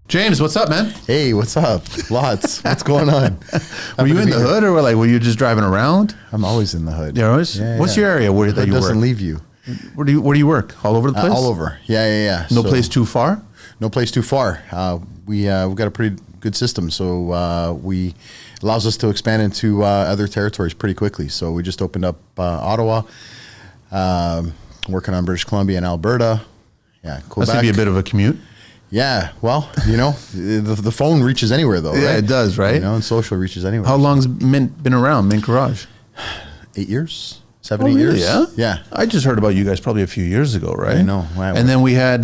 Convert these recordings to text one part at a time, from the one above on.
James, what's up, man? Hey, what's up? Lots. What's going on? Were you in the hood, or were you just driving around? I'm always in the hood. Yeah, always? What's your area that you work? Doesn't leave you. Where do you work? All over the place? All over. Yeah. No place too far? No place too far. We've got a pretty good system, so we allows us to expand into other territories pretty quickly. So we just opened up Ottawa, working on British Columbia and Alberta. Yeah, Quebec. That's going to be a bit of a commute. Yeah, well, the phone reaches anywhere, though. Yeah, right? It does, right? And social reaches anywhere. How long's Mint been around, Mint Garage? 8 years? 7, 8 years? Yeah. I just heard about you guys probably a few years ago, right? I know. And then we had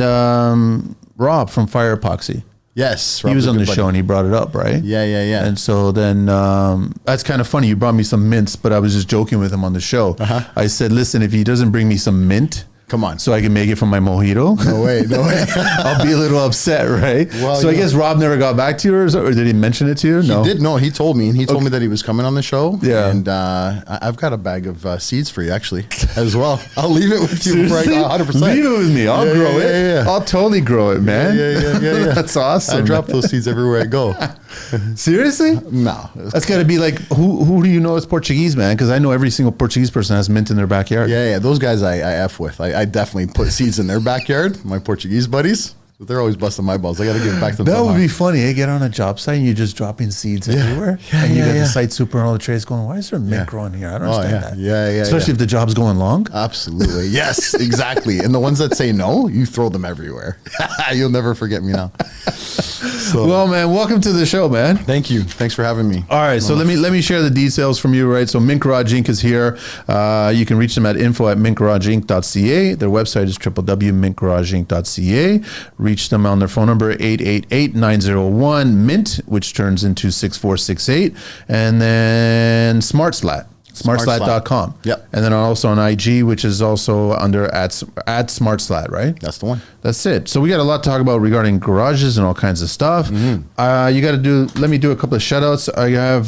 Rob from Fire Epoxy. Yes. He was on the show and he brought it up, right? Yeah. And so then that's kind of funny. You brought me some mints, but I was just joking with him on the show. I said, listen, if he doesn't bring me some mint, come on, so I can make it from my mojito. No way. I'll be a little upset, right? Well, so I guess Rob never got back to you, or did he mention it to you? No, he did. No, he told me, and he told me that he was coming on the show. Yeah, and I've got a bag of seeds for you actually as well. I'll leave it with you. 100%. Leave it with me. I'll grow it. Yeah. I'll totally grow it, man. Yeah. That's awesome. I drop those seeds everywhere I go. Seriously? No. That's got to be like, who do you know is Portuguese, man? Because I know every single Portuguese person has mint in their backyard. Yeah. Those guys I F with. I definitely put seeds in their backyard. My Portuguese buddies. But they're always busting my balls. I got to give it back to them. That would be funny. Eh? Get on a job site and you're just dropping seeds everywhere. And you got the site super and all the trades going, why is there mint growing here? I don't understand that. Yeah. Especially if the job's going long. Absolutely. Yes, exactly. And the ones that say no, you throw them everywhere. You'll never forget me now. So. Well, man, welcome to the show, man. Thank you. Thanks for having me. All right, so let me share the details from you, right? So Mint Garage Inc. is here. You can reach them at info@mintgarageinc.ca. Their website is www.mintgarageinc.ca. Reach them on their phone number, 888-901-MINT, which turns into 6468. And then Slat. SmartSlat.com. Yep. And then also on IG, which is also under at SmartSlat, right? That's the one. That's it. So we got a lot to talk about regarding garages and all kinds of stuff. Let me do a couple of shout outs. I've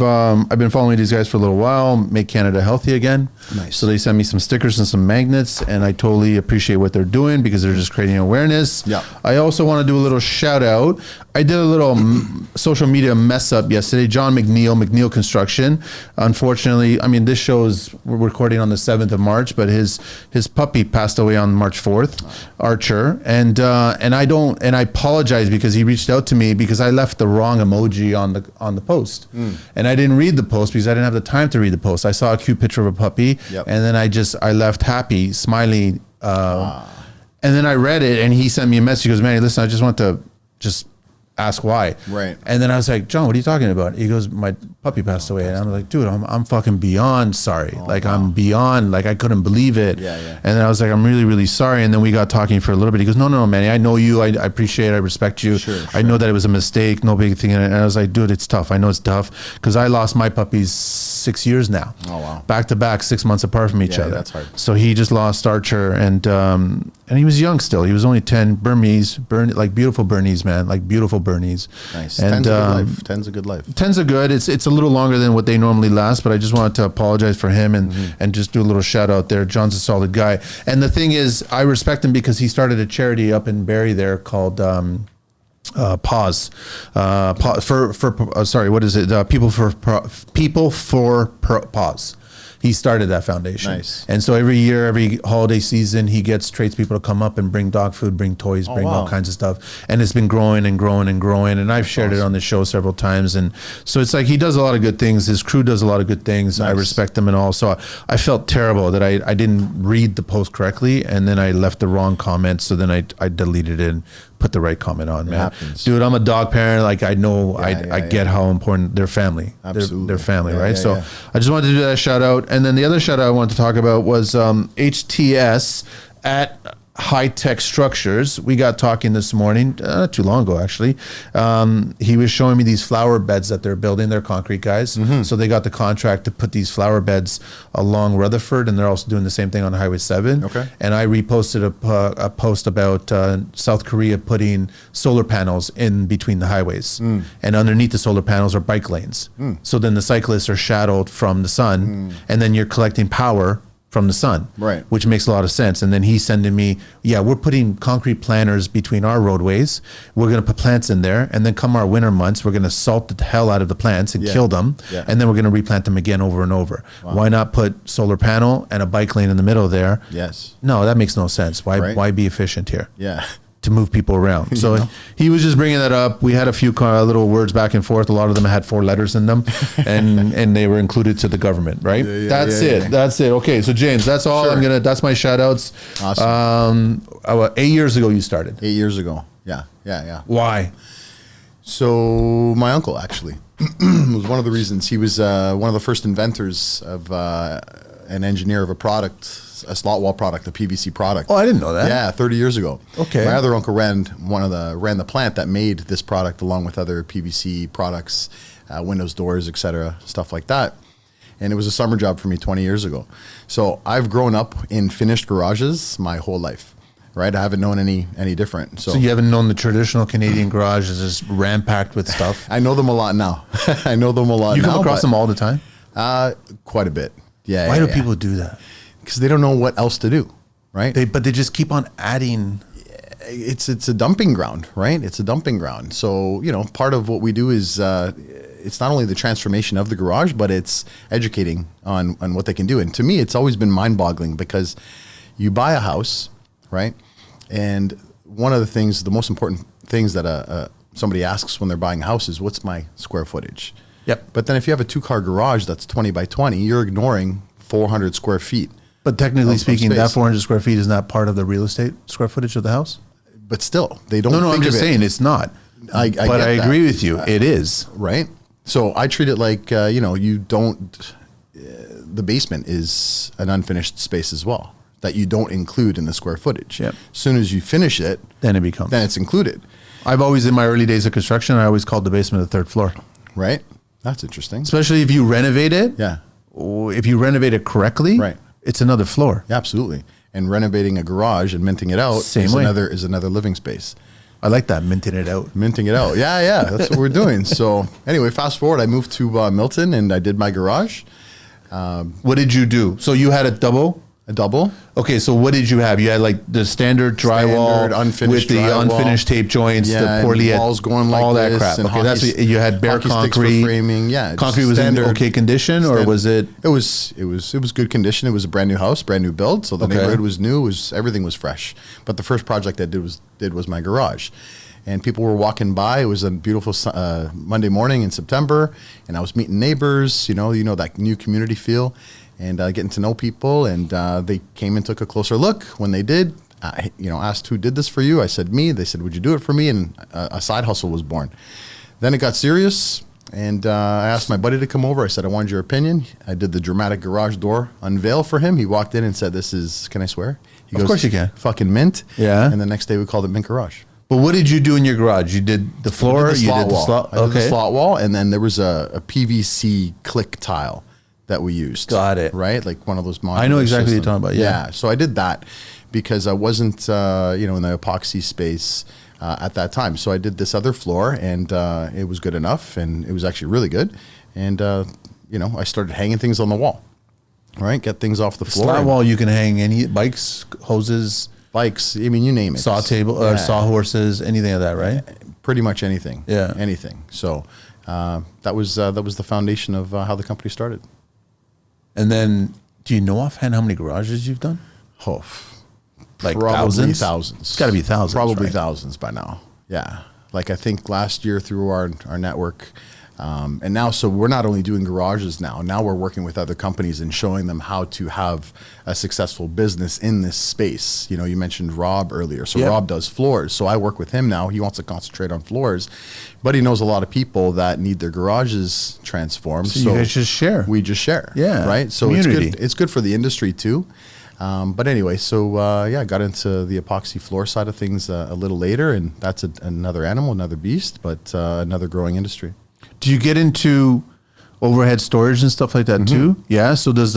been following these guys for a little while, Make Canada Healthy Again. Nice. So they sent me some stickers and some magnets, and I totally appreciate what they're doing because they're just creating awareness. Yeah. I also want to do a little shout out. I did a little social media mess up yesterday. John McNeil Construction. Unfortunately, this we're recording on the 7th of March, but his puppy passed away on March 4th, Archer. And I apologize because he reached out to me because I left the wrong emoji on the post. And I didn't read the post because I didn't have the time to read the post. I saw a cute picture of a puppy, and then I left happy, smiley. And then I read it and he sent me a message. He goes, "Manny, listen, I just want to ask why." Right. And then I was like, "John, what are you talking about?" He goes, "My puppy passed away." And I'm like, "Dude, I'm fucking beyond sorry. I'm beyond, I couldn't believe it." Yeah. And then I was like, "I'm really, really sorry." And then we got talking for a little bit. He goes, No, Manny, I know you. I appreciate it. I respect you. Sure. I know that it was a mistake. No big thing. And I was like, "Dude, it's tough. I know it's tough because I lost my puppies 6 years now. Oh, wow. Back to back, 6 months apart from each other. That's hard. So he just lost Archer and he was young still. He was only 10, beautiful Bernese, man, beautiful Bernese. Nice. And 10's a good life. 10's a good. It's a little longer than what they normally last, but I just wanted to apologize for him and just do a little shout out there. John's a solid guy. And the thing is, I respect him because he started a charity up in Barrie there called Pause. What is it? People for Pause. He started that foundation. Nice. And so every year, every holiday season, he gets tradespeople to come up and bring dog food, bring toys, bring all kinds of stuff. And it's been growing and growing and growing. And I've shared it on the show several times. And so it's like he does a lot of good things. His crew does a lot of good things. Nice. I respect them and all. So I felt terrible that I didn't read the post correctly. And then I left the wrong comment. So then I deleted it and put the right comment on, man. Happens. Dude, I'm a dog parent. I know, I get how important their family. Absolutely. Their family, right? So I just wanted to do that shout out. And then the other shout out I wanted to talk about was HTS at High Tech Structures. We got talking this morning, not too long ago actually. He was showing me these flower beds that they're building. They're concrete guys. So they got the contract to put these flower beds along Rutherford, and they're also doing the same thing on Highway 7. Okay. And I reposted a post about South Korea putting solar panels in between the highways. And underneath the solar panels are bike lanes. So then the cyclists are shadowed from the sun, and then you're collecting power from the sun, Right. which makes a lot of sense. And then he's sending me, yeah, we're putting concrete planters between our roadways. We're going to put plants in there. And then come our winter months, we're going to salt the hell out of the plants and kill them. Yeah. And then we're going to replant them again over and over. Wow. Why not put solar panel and a bike lane in the middle there? Yes. No, that makes no sense. Why, Right. why be efficient here? Yeah. To move people around. So know? he was just bringing that up. We had a few little words back and forth. A lot of them had 4 letters in them, and they were included to the government, right? That's it. That's it. Okay, so James, that's all. Sure. That's my shout outs. Awesome. 8 years ago you started. 8 years ago. Yeah. Why? So my uncle actually was one of the reasons. He was one of the first inventors of an engineer of a product, a slot wall product, a PVC product. Oh, I didn't know that. Yeah, 30 years ago. Okay. My other uncle ran the plant that made this product along with other PVC products, windows, doors, etc., stuff like that. And it was a summer job for me 20 years ago. So I've grown up in finished garages my whole life. Right, I haven't known any different. So you haven't known the traditional Canadian garage is just rampacked with stuff. I know them a lot now. I know them a lot. You now, come across them all the time. quite a bit. Yeah. Why do people do that? Because they don't know what else to do, right? But they just keep on adding. It's a dumping ground, right? It's a dumping ground. So part of what we do is it's not only the transformation of the garage, but it's educating on what they can do. And to me, it's always been mind-boggling because you buy a house, right? And one of the most important things that somebody asks when they're buying a house is, what's my square footage? Yep. But then if you have a 2-car garage that's 20 by 20, you're ignoring 400 square feet. But technically of speaking, that space. 400 square feet is not part of the real estate square footage of the house. But still, they don't. No, think I'm just of it, saying it's not. I but get I that. agree with you. It is. right? So I treat it like you don't. The basement is an unfinished space as well that you don't include in the square footage. Yep. As soon as you finish it, Then it becomes. then it's included, I've always, in my early days of construction, I always called the basement the 3rd floor. right? That's interesting. Especially if you renovate it. Yeah, If you renovate it correctly, Right. it's another floor. yeah, absolutely. And renovating a garage and minting it out Same is way. another living space. I like that, minting it out. Minting it out. Yeah, that's what we're doing. So anyway, fast forward, I moved to Milton and I did my garage, What did you do? So you had a double? a double. Okay, so what did you have? You had like the standard drywall Standard, unfinished with the drywall. unfinished tape joints, Yeah, the and poorly walls going like all that this, crap. and Okay, that's hockey- what you had. Bare hockey sticks for concrete framing, yeah, concrete just was standard- in okay condition, or was it? It was good condition. It was a brand new house, brand new build. So the Okay. neighborhood was new. Everything was fresh. But the first project I did was my garage, and people were walking by. It was a beautiful Monday morning in September, and I was meeting neighbors. You know that new community feel, and getting to know people. And they came and took a closer look. When they did, I asked who did this for you. I said me. They said, would you do it for me? And a side hustle was born. Then it got serious. And I asked my buddy to come over. I said, I wanted your opinion. I did the dramatic garage door unveil for him. He walked in and said, can I swear? He Of course you can. Fucking mint. Yeah. And the next day we called it Mint Garage. But what did you do in your garage? You did the floor. I did the slot wall. I did the Okay. slot wall. And then there was a PVC click tile that we used. Got it. Right? Like one of those modular I know exactly what you're systems. talking about, yeah. So I did that because I wasn't, in the epoxy space at that time. So I did this other floor, and it was good enough, and it was actually really good. And I started hanging things on the wall. Right, get things off the floor. Slat wall, you can hang any bikes, hoses, bikes. I mean, you name it. saw table, or saw horses, anything of that, right? Pretty much anything. Yeah. anything. So that was the foundation of how the company started. And then, do you know offhand how many garages you've done? Oh, Like probably thousands? It's gotta be thousands, Probably right? thousands by now. Yeah. Like I think last year through our network, and now, so we're not only doing garages now. Now we're working with other companies and showing them how to have a successful business in this space. You mentioned Rob earlier. So Yep. Rob does floors. So I work with him now. He wants to concentrate on floors, but he knows a lot of people that need their garages transformed. So you guys just share. We just share. Yeah. Right. So Community. it's good for the industry too. But anyway, so I got into the epoxy floor side of things a little later, and that's another animal, another beast, but another growing industry. Do you get into overhead storage and stuff like that Mm-hmm. too? Yeah. So does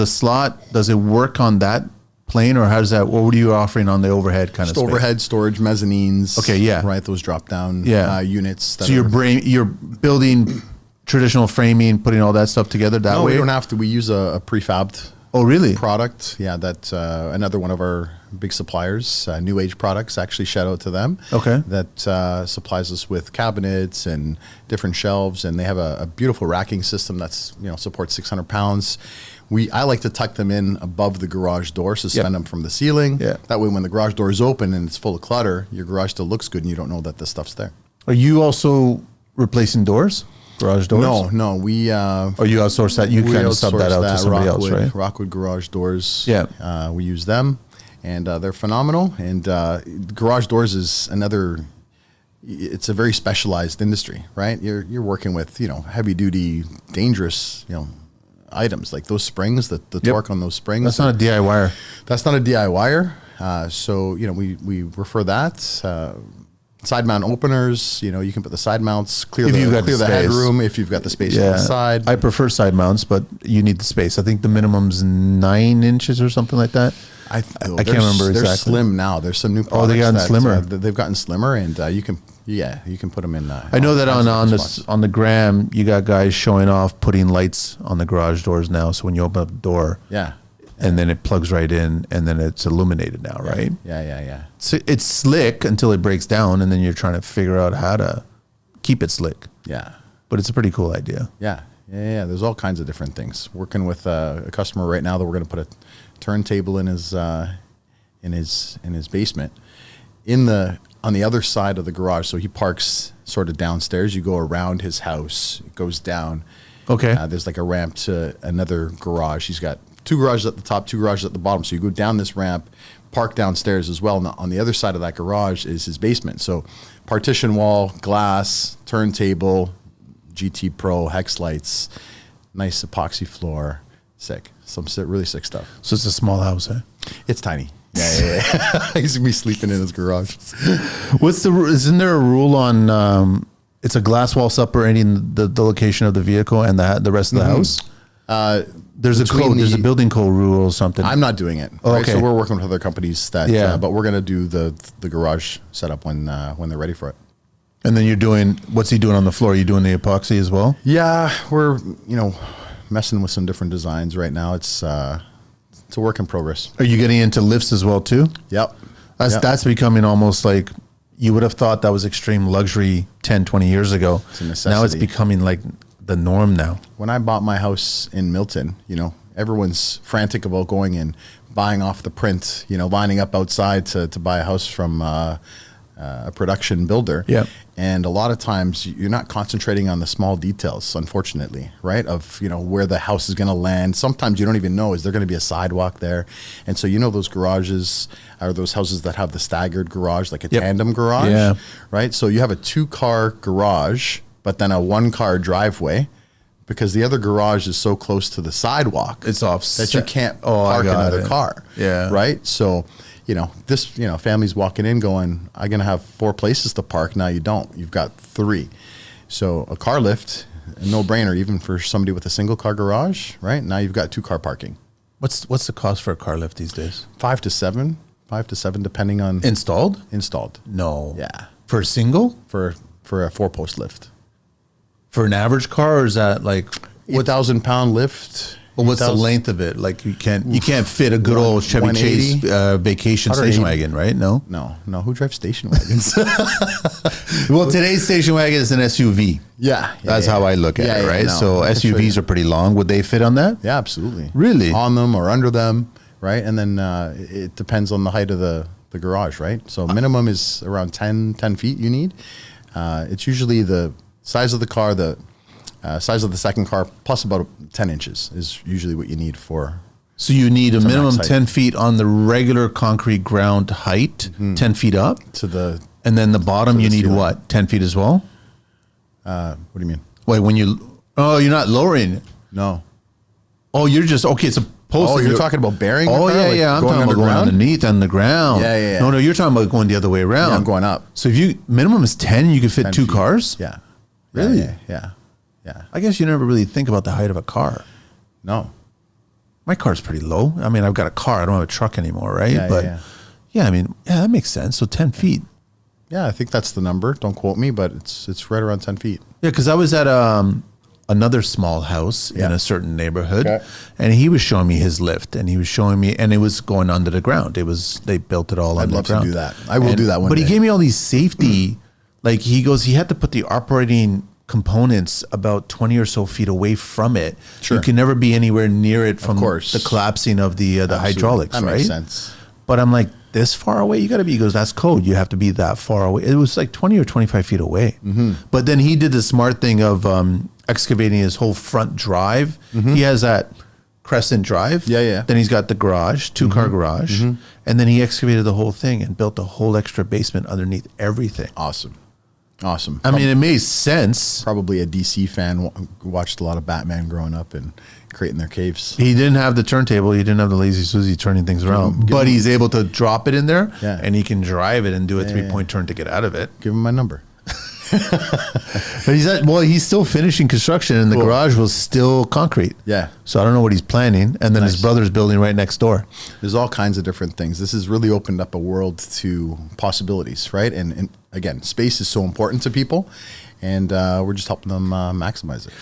it work on that plane, or how does that? What were you offering on the overhead kind Just of space? overhead storage, mezzanines. Okay, yeah. Right, those drop down Yeah. units. So you're building traditional framing, putting all that stuff together that No, way. we don't have to. We use a prefabbed Oh, really? product. Yeah, that another one of our big suppliers, New Age Products. Actually, shout out to them. Okay. That supplies us with cabinets and different shelves, and they have a beautiful racking system that's supports 600 pounds. I like to tuck them in above the garage door, suspend them from the ceiling. Yeah. That way, when the garage door is open and it's full of clutter, your garage still looks good, and you don't know that the stuff's there. Are you also replacing doors? Garage doors? No, we. Or you outsource that? You kind of sub that out to somebody else, right? Rockwood garage doors. Yeah. We use them, and they're phenomenal. And garage doors is another. It's a very specialized industry, right? You're working with heavy duty, dangerous items like those springs, the torque on those springs. That's not a DIYer. That's not a DIYer. So we refer that. Side mount openers, you can put the side mounts, clear the headroom if you've got the space on the side. I prefer side mounts, but you need the space. I think the minimum's 9 inches or something like that. I can't remember exactly. They're slim now. There's some new products. They gotten slimmer. They've gotten slimmer, and you can put them in. I know that on the gram, you got guys showing off putting lights on the garage doors now. So when you open up the door, and then it plugs right in, and then it's illuminated now, right? Yeah. So it's slick until it breaks down, and then you're trying to figure out how to keep it slick. Yeah. But it's a pretty cool idea. Yeah. There's all kinds of different things. Working with a customer right now that we're going to put a turntable in his basement, on the other side of the garage. So he parks sort of downstairs. You go around his house, it goes down. Okay. There's like a ramp to another garage. He's got 2 garages at the top, 2 garages at the bottom. So you go down this ramp, park downstairs as well. And on the other side of that garage is his basement. So partition wall, glass, turntable, GT Pro, hex lights, nice epoxy floor. Sick. Some really sick stuff. So it's a small house, eh? It's tiny. Yeah. He's going to be sleeping in his garage. Isn't there a rule on, it's a glass wall separating the location of the vehicle and the rest of the house? There's a code. There's a building code rule or something. I'm not doing it. Oh, right? okay. So we're working with other companies that, but we're going to do the garage setup when they're ready for it. And then what's he doing on the floor? Are you doing the epoxy as well? Yeah, we're messing with some different designs right now. It's a work in progress. Are you getting into lifts as well too? Yep. That's becoming almost like, you would have thought that was extreme luxury 10, 20 years ago. It's a necessity. Now it's becoming like the norm now. When I bought my house in Milton, everyone's frantic about going and buying off the print, lining up outside to buy a house from a production builder. Yeah. And a lot of times you're not concentrating on the small details, unfortunately, right? Of, where the house is going to land. Sometimes you don't even know, is there going to be a sidewalk there? And so, those garages are those houses that have the staggered garage, like a tandem garage, right? So you have a 2-car garage, but then a 1-car driveway, because the other garage is so close to the sidewalk. It's off that you can't park another car. Yeah. Right? So, this, family's walking in going, I'm going to have 4 places to park. Now you don't. You've got 3. So a car lift, a no-brainer, even for somebody with a single-car garage, right? Now you've got 2-car parking. What's the cost for a car lift these days? 5 to 7, depending on... Installed? Installed. No. Yeah. For a single? For a 4-post lift. For an average car, or is that like... 1,000-pound lift... Well, what's the length of it? Like you can't fit a good old Chevy Chase vacation station wagon, right? No. Who drives station wagons? Well, today's station wagon is an SUV. That's how I look at it, right? So SUVs are pretty long. Would they fit on that? Yeah, absolutely. Really? On them or under them, right? And then it depends on the height of the garage, right? So minimum is around 10 feet you need. It's usually the size of the car, size of the second car, plus about 10 inches is usually what you need for. So you need a minimum 10 feet on the regular concrete ground height, 10 feet up? And then the bottom, you need ceiling. What, 10 feet as well? What do you mean? Wait, you're not lowering. No. Oh, you're just, okay, it's a post. Oh, you're talking about bearing? Oh, yeah. I'm talking about going underneath on the ground. Yeah. No, you're talking about going the other way around. Yeah, I'm going up. So if minimum is 10, you could fit 2 cars? Yeah. Really? Yeah. I guess you never really think about the height of a car. No. My car's pretty low. I mean, I've got a car. I don't have a truck anymore, right? Yeah, I mean, that makes sense. So 10 feet. Yeah, I think that's the number. Don't quote me, but it's right around 10 feet. Yeah, because I was at another small house in a certain neighborhood, Okay. and he was showing me his lift, and he was showing me, and it was going under the ground. They built it all I'd love underground. to do that. I will do that one But day. he gave me all these safety, like he goes, he had to put the operating components about 20 or so feet away from it. Sure. You can never be anywhere near it from course. the collapsing of the Absolutely. hydraulics, That right? makes sense. But I'm like, this far away, you got to be. He goes, that's code. You have to be that far away. It was like 20 or 25 feet away. Mm-hmm. But then he did the smart thing of excavating his whole front drive. He has that Crescent Drive. Mm-hmm. Yeah. Then he's got the garage, two-car garage. And then he excavated the whole thing and built a whole extra basement underneath everything. Awesome. I mean, it made sense. Probably a DC fan who watched a lot of Batman growing up and creating their caves. He didn't have the turntable. He didn't have the Lazy Susie turning things around. But he's able to drop it in there, Yeah. and he can drive it and do a three-point turn to get out of it. Give him my number. But he's still finishing construction, and the garage was still concrete. Yeah. So I don't know what he's planning. And then his Nice. brother's building right next door. There's all kinds of different things. This has really opened up a world to possibilities, right? And again, space is so important to people, and we're just helping them maximize it.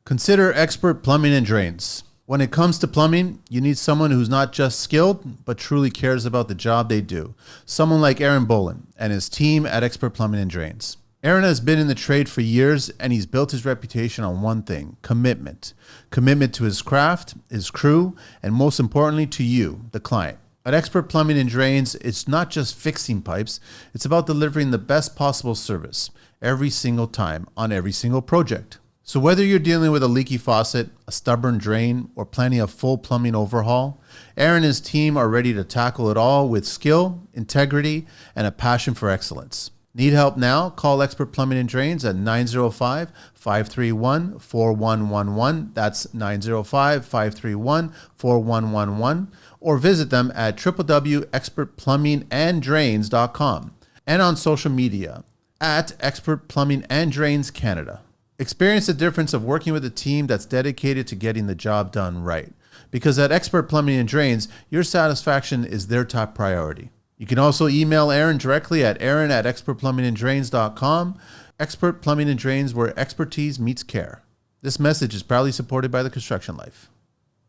Consider Expert Plumbing and Drains. When it comes to plumbing, you need someone who's not just skilled, but truly cares about the job they do. Someone like Aaron Bolin and his team at Expert Plumbing and Drains. Aaron has been in the trade for years, and he's built his reputation on one thing: commitment. Commitment to his craft, his crew, and most importantly to you, the client. At Expert Plumbing and Drains, it's not just fixing pipes, it's about delivering the best possible service every single time on every single project. So whether you're dealing with a leaky faucet, a stubborn drain, or planning a full plumbing overhaul, Aaron and his team are ready to tackle it all with skill, integrity, and a passion for excellence. Need help now? Call Expert Plumbing and Drains at 905-531-4111. That's 905-531-4111. Or visit them at www.expertplumbinganddrains.com and on social media at Expert Plumbing and Drains Canada. Experience the difference of working with a team that's dedicated to getting the job done right. Because at Expert Plumbing and Drains, your satisfaction is their top priority. You can also email Aaron directly at aaron@expertplumbinganddrains.com. Expert Plumbing and Drains, where expertise meets care. This message is proudly supported by the Construction Life.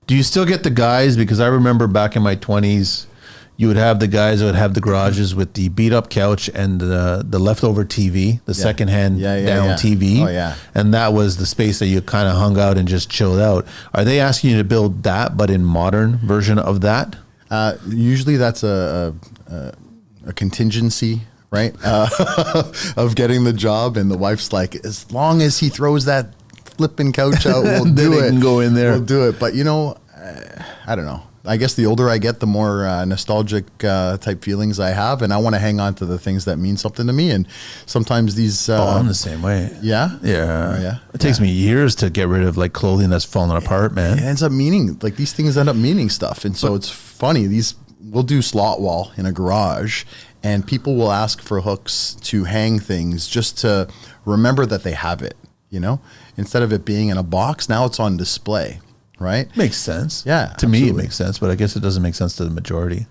Do you still get the guys? Because I remember back in my 20s, you would have the guys that would have the garages with the beat up couch and the leftover TV, the secondhand down TV. Oh, yeah. And that was the space that you kind of hung out and just chilled out. Are they asking you to build that, but in modern version of that? Usually that's a contingency, right? Of getting the job, and the wife's like, as long as he throws that flipping couch out, we'll do Then it. it can go in there. We'll do it. But I don't know. I guess the older I get, the more nostalgic type feelings I have, and I want to hang on to the things that mean something to me. And sometimes these, I'm the same way. yeah, Yeah. It takes me years to get rid of like clothing that's falling apart, man. it ends up meaning, like, these things end up meaning stuff. And so it's funny, we'll do slot wall in a garage, and people will ask for hooks to hang things just to remember that they have it, instead of it being in a box. Now it's on display, right? Makes sense. Yeah, To me, it absolutely. makes sense, but I guess it doesn't make sense to the majority.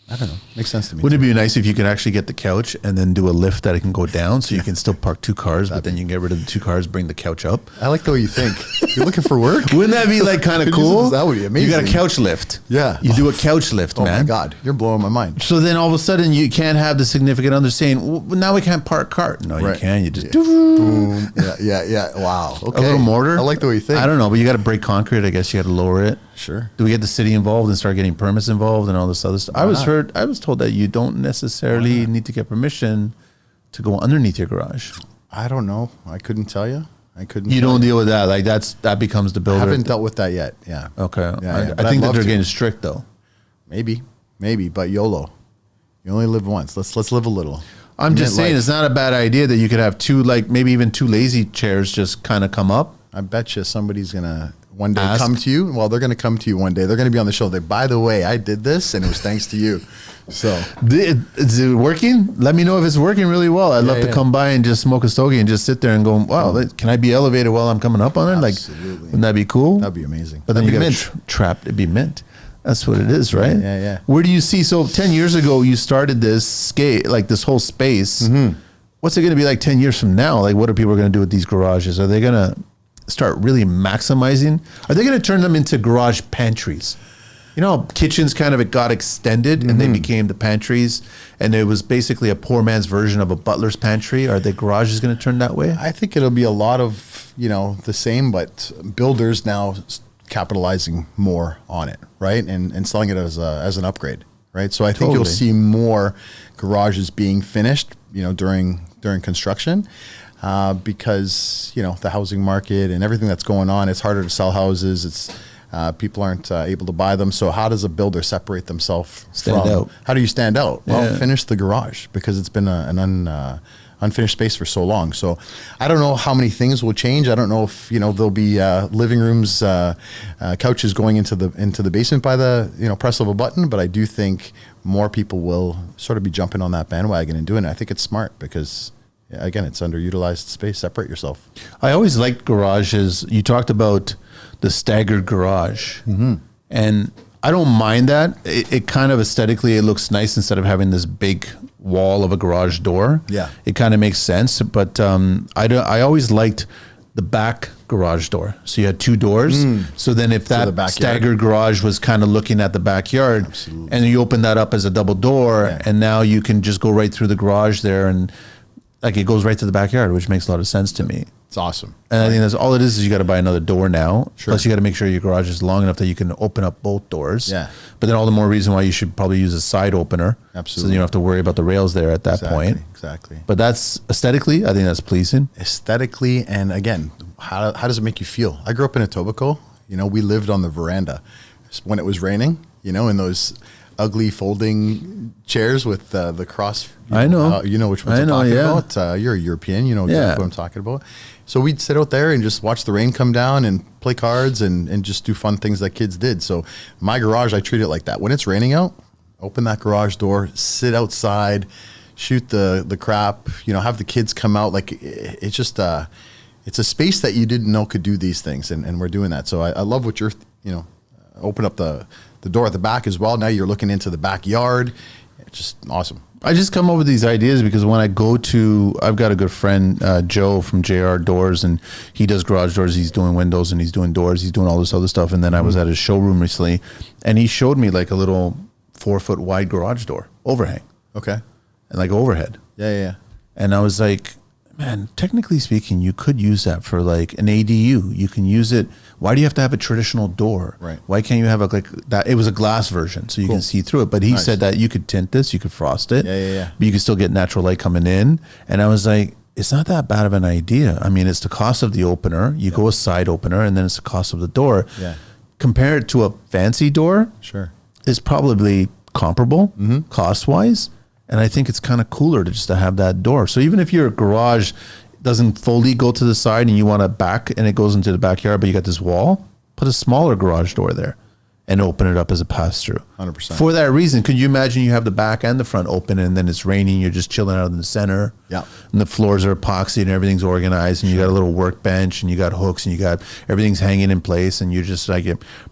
I don't know. Makes sense to me. Wouldn't it be nice if you could actually get the couch and then do a lift that it can go down so you can still park two cars, but then you can get rid of the two cars, bring the couch up? I like the way you think. You're looking for work? Wouldn't that be like kind of cool? That would be amazing. You got a couch lift. Yeah. You do a couch lift, Oh man. my God, you're blowing my mind. So then all of a sudden you can't have the significant other saying, well, now we can't park car. No, you Right. can. You just Boom. Yeah. Wow. Okay. a little mortar. I like the way you think. I don't know, but you got to break concrete. I guess you got to lower it. Sure. Do we get the city involved and start getting permits involved and all this other stuff? I was told that you don't necessarily need to get permission to go underneath your garage. I don't know. I couldn't tell you. You don't deal with that. Like that becomes the I builder. haven't dealt with that yet. Yeah. Okay. Yeah, I but think I'd that love they're to. getting strict though. Maybe, but YOLO. You only live once. Let's live a little. I'm just saying Life. it's not a bad idea that you could have two, like maybe even two lazy chairs just kind of come up. I bet you somebody's gonna one day Ask. come to you. Well, they're gonna come to you one day. They're gonna be on the show. By the way, I did this, and it was thanks to you. So Is it working? Let me know if it's working really well. I'd love to yeah. come by and just smoke a stogie and just sit there and go, wow, can I be elevated while I'm coming up on it? Absolutely. Like, wouldn't that be cool? that'd be amazing. But then That'd you be get mint. trapped. It'd be mint. That's what it is, right? Yeah. Where do you see? So 10 years ago, you started this skate, like this whole space. Mm-hmm. what's it going to be like 10 years from now? Like, what are people going to do with these garages? Are they going to start really maximizing? Are they going to turn them into garage pantries? You know, kitchens kind of it got extended and they became the pantries, and it was basically a poor man's version of a butler's pantry. Are the garages going to turn that way? I think it'll be a lot of, the same, but builders now capitalizing more on it, right? And selling it as an upgrade, right? So I think you'll see more garages being finished, during construction. Because, the housing market and everything that's going on, it's harder to sell houses. It's people aren't able to buy them. So how does a builder separate themselves Stand out. How do you stand out? Well, finish the garage, because it's been an unfinished space for so long. So I don't know how many things will change. I don't know if, there'll be living rooms, couches going into the basement by the, press of a button. But I do think more people will sort of be jumping on that bandwagon and doing it. I think it's smart because, again, it's underutilized space. Separate yourself. I always liked garages. You talked about the staggered garage, and I don't mind that. It kind of aesthetically, it looks nice instead of having this big wall of a garage door. Yeah, it kind of makes sense. But I always liked the back garage door. So you had two doors. So then if that staggered garage was kind of looking at the backyard, and you open that up as a double door, and now you can just go right through the garage there, and like it goes right to the backyard, which makes a lot of sense to me. It's awesome. And I think that's all it is you got to buy another door now. Sure. Plus you got to make sure your garage is long enough that you can open up both doors. Yeah. But then all the more reason why you should probably use a side opener. Absolutely. So you don't have to worry about the rails there at that point. Exactly. But that's aesthetically, I think that's pleasing. Aesthetically, and again, how does it make you feel? I grew up in Etobicoke. We lived on the veranda when it was raining, in those ugly folding chairs with the cross. I know. Which ones I'm talking about. You're a European. You know exactly what I'm talking about. So we'd sit out there and just watch the rain come down and play cards and just do fun things that kids did. So my garage, I treat it like that. When it's raining out, open that garage door, sit outside, shoot the crap, have the kids come out. Like it's just, it's a space that you didn't know could do these things. And we're doing that. So I love what you're, open up the door at the back as well. Now you're looking into the backyard. It's just awesome. I just come up with these ideas because when I go to, I've got a good friend, Joe from JR Doors, and he does garage doors. He's doing windows and he's doing doors. He's doing all this other stuff. And then I was at his showroom recently, and he showed me like a little 4-foot wide garage door overhang. Okay. And like overhead. Yeah. And I was like, man, technically speaking, you could use that for like an ADU. You can use it. Why do you have to have a traditional door? Right. Why can't you have like that? It was a glass version, so you can see through it. But he said that you could tint this, you could frost it. Yeah. But you could still get natural light coming in. And I was like, it's not that bad of an idea. I mean, it's the cost of the opener. You go a side opener, and then it's the cost of the door. Yeah. Compare it to a fancy door. Sure. It's probably comparable cost-wise. And I think it's kind of cooler to have that door. So even if your garage doesn't fully go to the side and you want a back and it goes into the backyard, but you got this wall, put a smaller garage door there and open it up as a pass-through. 100%. For that reason, could you imagine you have the back and the front open and then it's raining, you're just chilling out in the center. Yeah. And the floors are epoxy and everything's organized and you got a little workbench and you got hooks and you got everything's hanging in place and you're just like,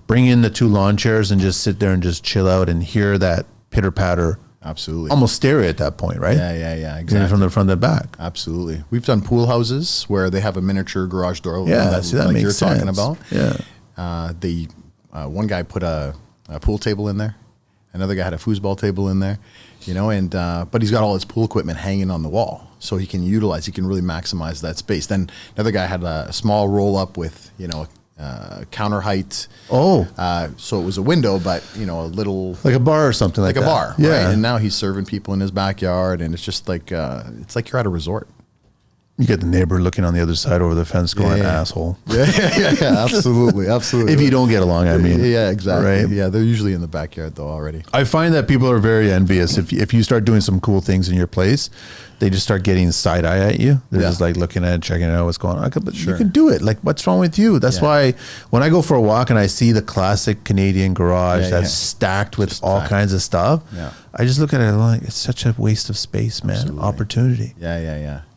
bring in the 2 lawn chairs and just sit there and just chill out and hear that pitter-patter. Absolutely. Almost stereo at that point, right? Yeah, exactly. From the front to the back. Absolutely. We've done pool houses where they have a miniature garage door. Yeah, that like makes you're sense. talking about. Yeah. One guy put a pool table in there. Another guy had a foosball table in there, and but he's got all his pool equipment hanging on the wall, so he can really maximize that space. Then another guy had a small roll up with, counter height. Oh. So it was a window, but, a little... Like a bar or something like that. Like a bar, yeah. right? And now he's serving people in his backyard, and it's just like, it's like you're at a resort. You get the neighbor looking on the other side over the fence going, asshole. Yeah, absolutely. If you don't get along, I mean. Yeah, exactly. Right? Yeah, they're usually in the backyard, though, already. I find that people are very envious. If you start doing some cool things in your place, they just start getting side eye at you. They're just like looking at it, checking out what's going on. But you can do it. Like, what's wrong with you? That's why when I go for a walk and I see the classic Canadian garage that's stacked with just all kinds of stuff, I just look at it like, it's such a waste of space, man. Absolutely. Opportunity.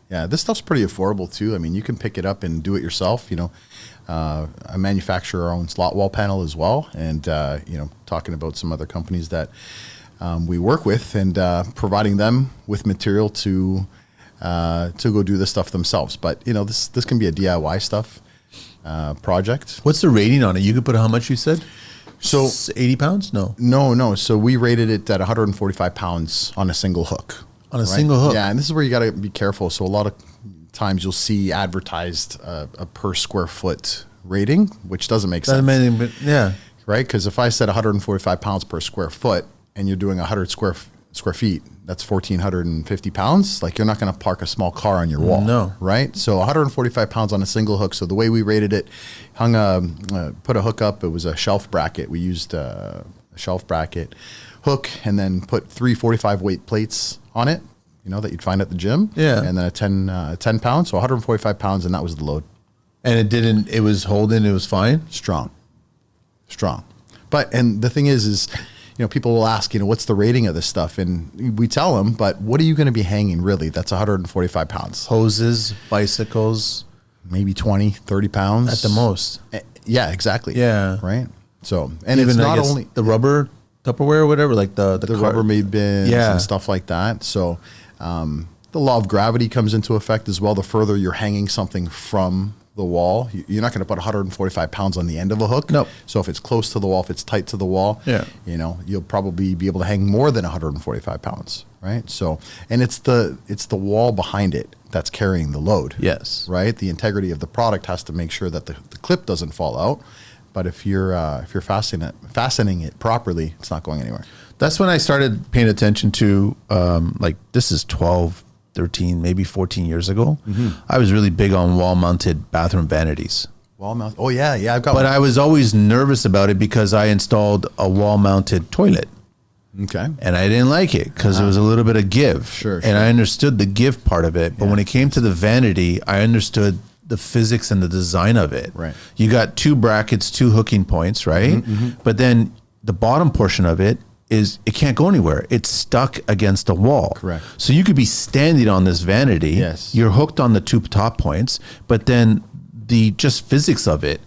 Yeah, this stuff's pretty affordable too. I mean, you can pick it up and do it yourself. I manufacture our own Slat wall panel as well, and talking about some other companies that we work with, and providing them with material to to go do this stuff themselves. But this can be a DIY stuff project. What's the rating on it? You could put how much you said? So 80 pounds? No. No. So we rated it at 145 pounds on a single hook. On a single hook? Yeah, and this is where you got to be careful. So a lot of times you'll see advertised a per square foot rating, which doesn't make sense. Yeah. Right? Because if I said 145 pounds per square foot and you're doing 100 square feet, that's 1,450 pounds. Like, you're not going to park a small car on your wall. No. Right? So 145 pounds on a single hook. So the way we rated it, put a hook up. It was a shelf bracket. We used a shelf bracket hook and then put 3 45 weight plates on it, that you'd find at the gym. Yeah. And then a 10 pounds. So 145 pounds, and that was the load. And it was holding, it was fine? Strong. But, and the thing is, people will ask, what's the rating of this stuff? And we tell them, but what are you going to be hanging really? That's 145 pounds. Hoses, bicycles. Maybe 20, 30 pounds. At the most. Yeah, exactly. Yeah. Right? So, and even it's not only the rubber Tupperware or whatever, like the Rubbermaid bins and stuff like that. So the law of gravity comes into effect as well. The further you're hanging something from the wall, you're not going to put 145 pounds on the end of a hook. No. So if it's close to the wall, if it's tight to the wall, you'll probably be able to hang more than 145 pounds, right? So, and it's the wall behind it that's carrying the load. Yes. Right. The integrity of the product has to make sure that the clip doesn't fall out. But if you're fastening it properly, it's not going anywhere. That's when I started paying attention to this is 12, 13, maybe 14 years ago. Mm-hmm. I was really big on wall-mounted bathroom vanities. Wall-mounted? Oh, yeah, I've got one. But I was always nervous about it because I installed a wall-mounted toilet. Okay. And I didn't like it because it was a little bit of give. Sure. And I understood the give part of it. But when it came to the vanity, I understood the physics and the design of it. Right. You got 2 brackets, 2 hooking points, right? Mm-hmm. But then the bottom portion of it it can't go anywhere. It's stuck against a wall. Correct. So you could be standing on this vanity. Yes. You're hooked on the 2 top points, but then the just physics of it,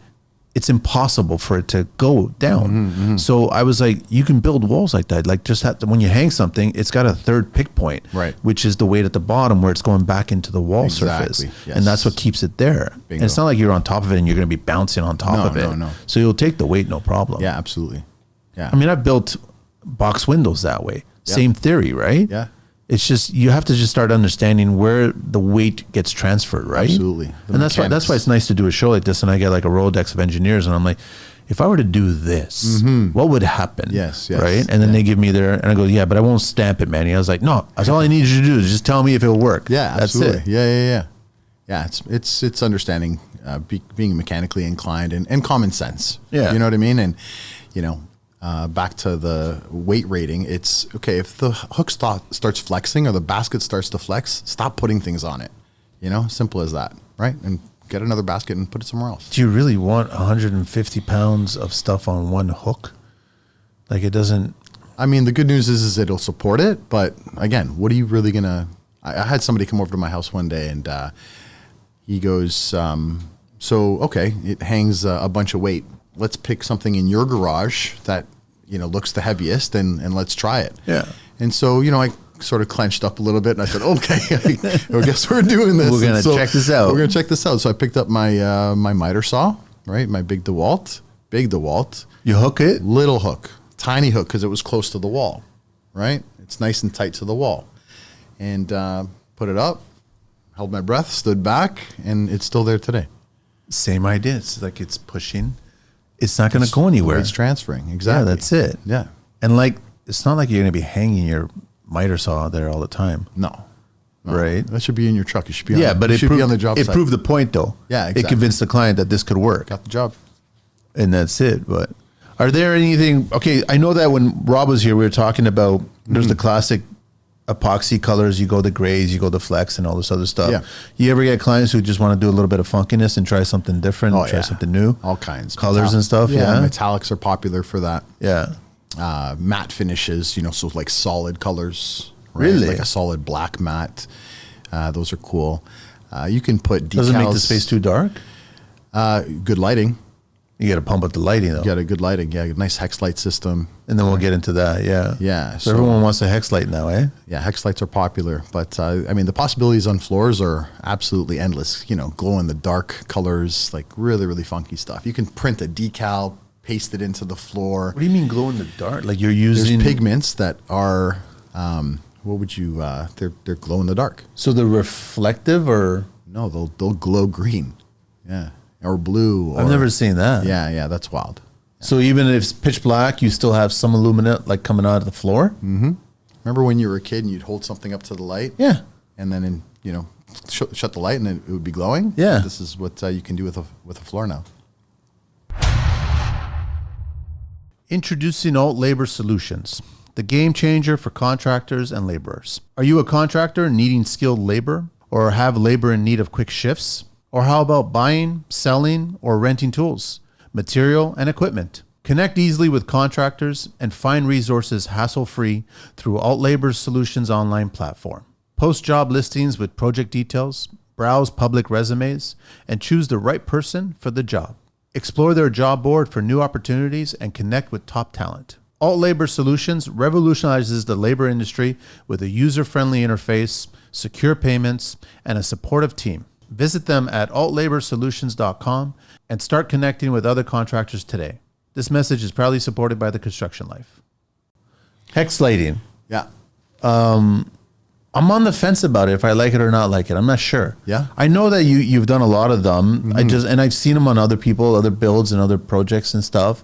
it's impossible for it to go down. Mm-hmm. So I was like, you can build walls like that. Like, just when you hang something, it's got a 3rd pick point, right, which is the weight at the bottom where it's going back into the wall surface. Yes. And that's what keeps it there. Bingo. And it's not like you're on top of it and you're going to be bouncing on top of it. No. So you'll take the weight, no problem. Yeah, absolutely. Yeah. I mean, I've built box windows that way. Yep. Same theory, right? Yeah. It's just, you have to just start understanding where the weight gets transferred, right? Absolutely. And that's why it's nice to do a show like this, and I get like a Rolodex of engineers, and I'm like, if I were to do this, what would happen? Yes. Right? And then they give me and I go, yeah, but I won't stamp it, Manny. I was like, no, that's all I need you to do is just tell me if it'll work. Yeah, that's absolutely. it. Yeah, it's understanding, being mechanically inclined and common sense. Yeah. You know what I mean? And, back to the weight rating, it's okay if the hook starts flexing or the basket starts to flex, stop putting things on it. Simple as that, right? And get another basket and put it somewhere else. Do you really want 150 pounds of stuff on one hook? Like, it doesn't. I mean, the good news is it'll support it, but again, what are you really gonna? I had somebody come over to my house one day, and he goes, "So okay, it hangs a bunch of weight. Let's pick something in your garage that looks the heaviest, and let's try it." Yeah. And so I sort of clenched up a little bit, and I said, "Okay, I guess we're doing this. We're gonna check this out. We're gonna check this out." So I picked up my my miter saw, right, my big DeWalt. You hook it, little hook, tiny hook, because it was close to the wall, right? It's nice and tight to the wall, and put it up, held my breath, stood back, and it's still there today. Same idea. It's like it's pushing. It's not going to go anywhere. It's transferring. Exactly. Yeah, that's it. Yeah. And it's not like you're going to be hanging your miter saw there all the time. No. Right? That should be in your truck. It should be on, but it should proved, be on the job it site. proved the point, though. Yeah, exactly. It convinced the client that this could work. Got the job. And that's it. But are there anything? Okay, I know that when Rob was here, we were talking about there's the classic epoxy colors. You go the grays, you go the flex, and all this other stuff. Yeah. You ever get clients who just want to do a little bit of funkiness and try something different, try something new? All kinds. Colors and stuff. Yeah. Metallics are popular for that. Yeah. Matte finishes, so like solid colors. Right? Really? Like a solid black matte. Those are cool. You can put decals. Doesn't make the space too dark? Good lighting. You got to pump up the lighting though. You got a good lighting. Yeah, a nice hex light system. And then we'll get into that. Yeah. Yeah. So everyone wants a hex light now, eh? Yeah, hex lights are popular, but I mean, the possibilities on floors are absolutely endless. You know, glow in the dark colors, like really, really funky stuff. You can print a decal, paste it into the floor. What do you mean glow in the dark? Like you're using There's pigments that are, what would you? They're glow in the dark. So they're reflective, or No, they'll glow green. Yeah, or blue. Or, I've never seen that. Yeah, that's wild. So even if it's pitch black, you still have some illuminate like coming out of the floor. Mm-hmm. Remember when you were a kid and you'd hold something up to the light? Yeah. And then shut the light and it would be glowing. Yeah. This is what you can do with a floor now. Introducing Alt Labor Solutions, the game changer for contractors and laborers. Are you a contractor needing skilled labor, or have labor in need of quick shifts? Or how about buying, selling, or renting tools, material, and equipment? Connect easily with contractors and find resources hassle-free through Alt Labor Solutions online platform. Post job listings with project details, browse public resumes, and choose the right person for the job. Explore their job board for new opportunities and connect with top talent. Alt Labor Solutions revolutionizes the labor industry with a user-friendly interface, secure payments, and a supportive team. Visit them at altlaborsolutions.com and start connecting with other contractors today. This message is proudly supported by the Construction Life. Hex lighting. Yeah. I'm on the fence about it, if I like it or not like it. I'm not sure. Yeah. I know that you've done a lot of them. And I've seen them on other people, other builds and other projects and stuff.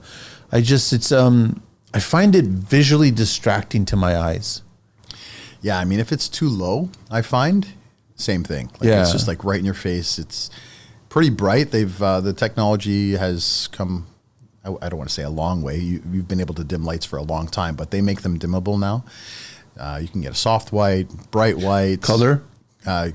I find it visually distracting to my eyes. Yeah, I mean, if it's too low, I find same thing. Like Yeah. It's just like right in your face. It's pretty bright. The technology has come, I don't want to say a long way. You've been able to dim lights for a long time, but they make them dimmable now. You can get a soft white, bright white, Color?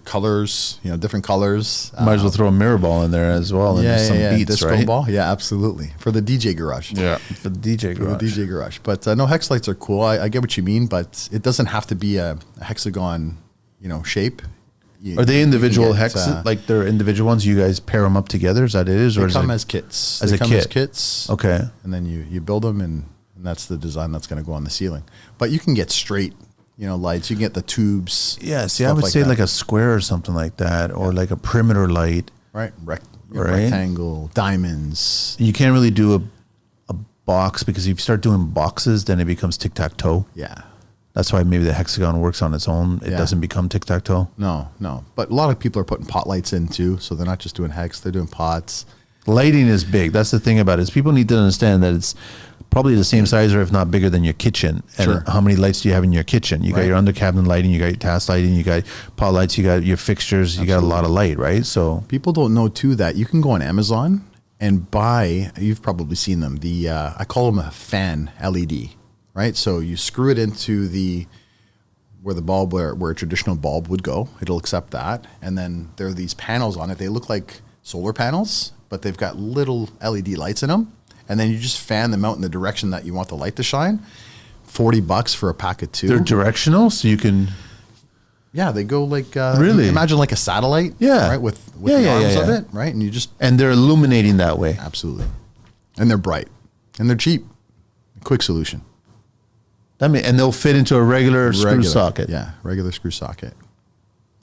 colors, different colors. Might as well throw a mirror ball in there as well and just some beats, disco right? ball. Yeah, absolutely. For the DJ garage. Yeah, for the DJ For the garage. DJ garage. But no, hex lights are cool. I get what you mean, but it doesn't have to be a hexagon, shape. Are they individual You can get, hexes? Like they're individual ones? You guys pair them up together? Is that it is? Or They is come it as kits. as They a come kit? as kits. Okay. And then you build them, and that's the design that's going to go on the ceiling. But you can get straight, lights. You can get the tubes. Yeah, see, I stuff would say that. like a square or something like that, or like a perimeter light. Right. Right. Rectangle, diamonds. You can't really do a box, because if you start doing boxes, then it becomes tic-tac-toe. Yeah. That's why maybe the hexagon works on its own. It Yeah. doesn't become tic-tac-toe. No. But a lot of people are putting pot lights in too, so they're not just doing hex, they're doing pots. Lighting is big. That's the thing about it. Is people need to understand that it's probably the same size or if not bigger than your kitchen. And Sure. how many lights do you have in your kitchen? You got Right. your under cabinet lighting, you got your task lighting, you got pot lights, you got your fixtures, you got a lot of light, right? So People don't know too that you can go on Amazon and buy, you've probably seen them, the I call them a fan LED, right? So you screw it into where the bulb, where a traditional bulb would go. It'll accept that. And then there are these panels on it. They look like solar panels, but they've got little LED lights in them. And then you just fan them out in the direction that you want the light to shine. $40 for a pack of 2. they're directional, so you can. Yeah, they go like Really? imagine like a satellite. Yeah. Right, with Yeah, the yeah, arms yeah, of yeah. it, right? And you just And they're illuminating that way. absolutely. And they're bright. And they're cheap. Quick solution. And they'll fit into a regular screw socket. Yeah, regular screw socket.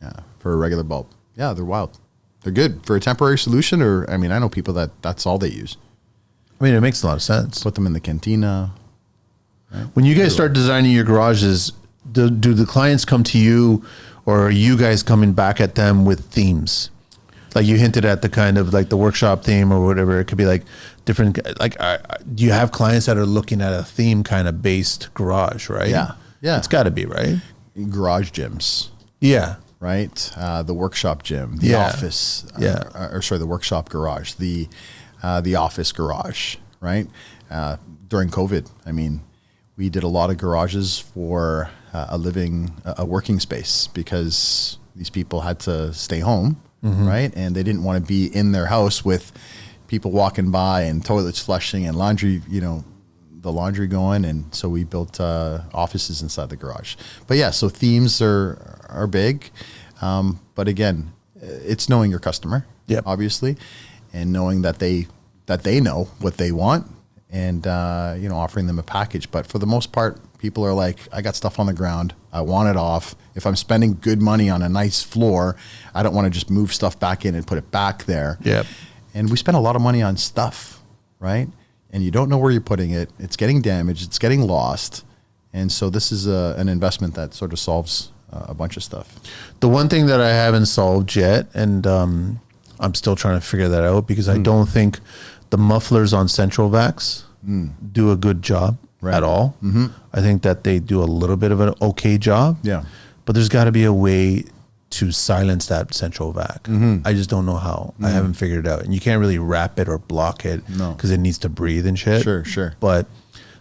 Yeah, for a regular bulb. Yeah, they're wild. They're good for a temporary solution, or I know people that's all they use. I mean, it makes a lot of sense. Put them in the cantina. When you guys start designing your garages, do the clients come to you, or are you guys coming back at them with themes? Like you hinted at the kind of like the workshop theme or whatever. It could be like different. Like, do you have clients that are looking at a theme kind of based garage, right? Yeah. It's got to be, right? Garage gyms, Yeah. right? The workshop gym, the Yeah. office. Yeah. The workshop garage, the office garage, right? During COVID, we did a lot of garages for a working space because these people had to stay home, right? And they didn't want to be in their house with people walking by and toilets flushing and laundry, the laundry going. And so we built offices inside the garage. But yeah, so themes are big. But again, it's knowing your customer, Yep. obviously, and knowing that they that they know what they want, and you know, offering them a package. But for the most part, people are like, I got stuff on the ground, I want it off. If I'm spending good money on a nice floor, I don't want to just move stuff back in and put it back there. Yep. And we spend a lot of money on stuff, right? And you don't know where you're putting it. It's getting damaged. It's getting lost. And so this is an investment that sort of solves a bunch of stuff. The one thing that I haven't solved yet, and I'm still trying to figure that out, because I don't think the mufflers on central vacs do a good job at all. I think that they do a little bit of an okay job. Yeah. But there's got to be a way to silence that central vac. I just don't know how. I haven't figured it out. And you can't really wrap it or block it because it needs to breathe and shit. Sure. But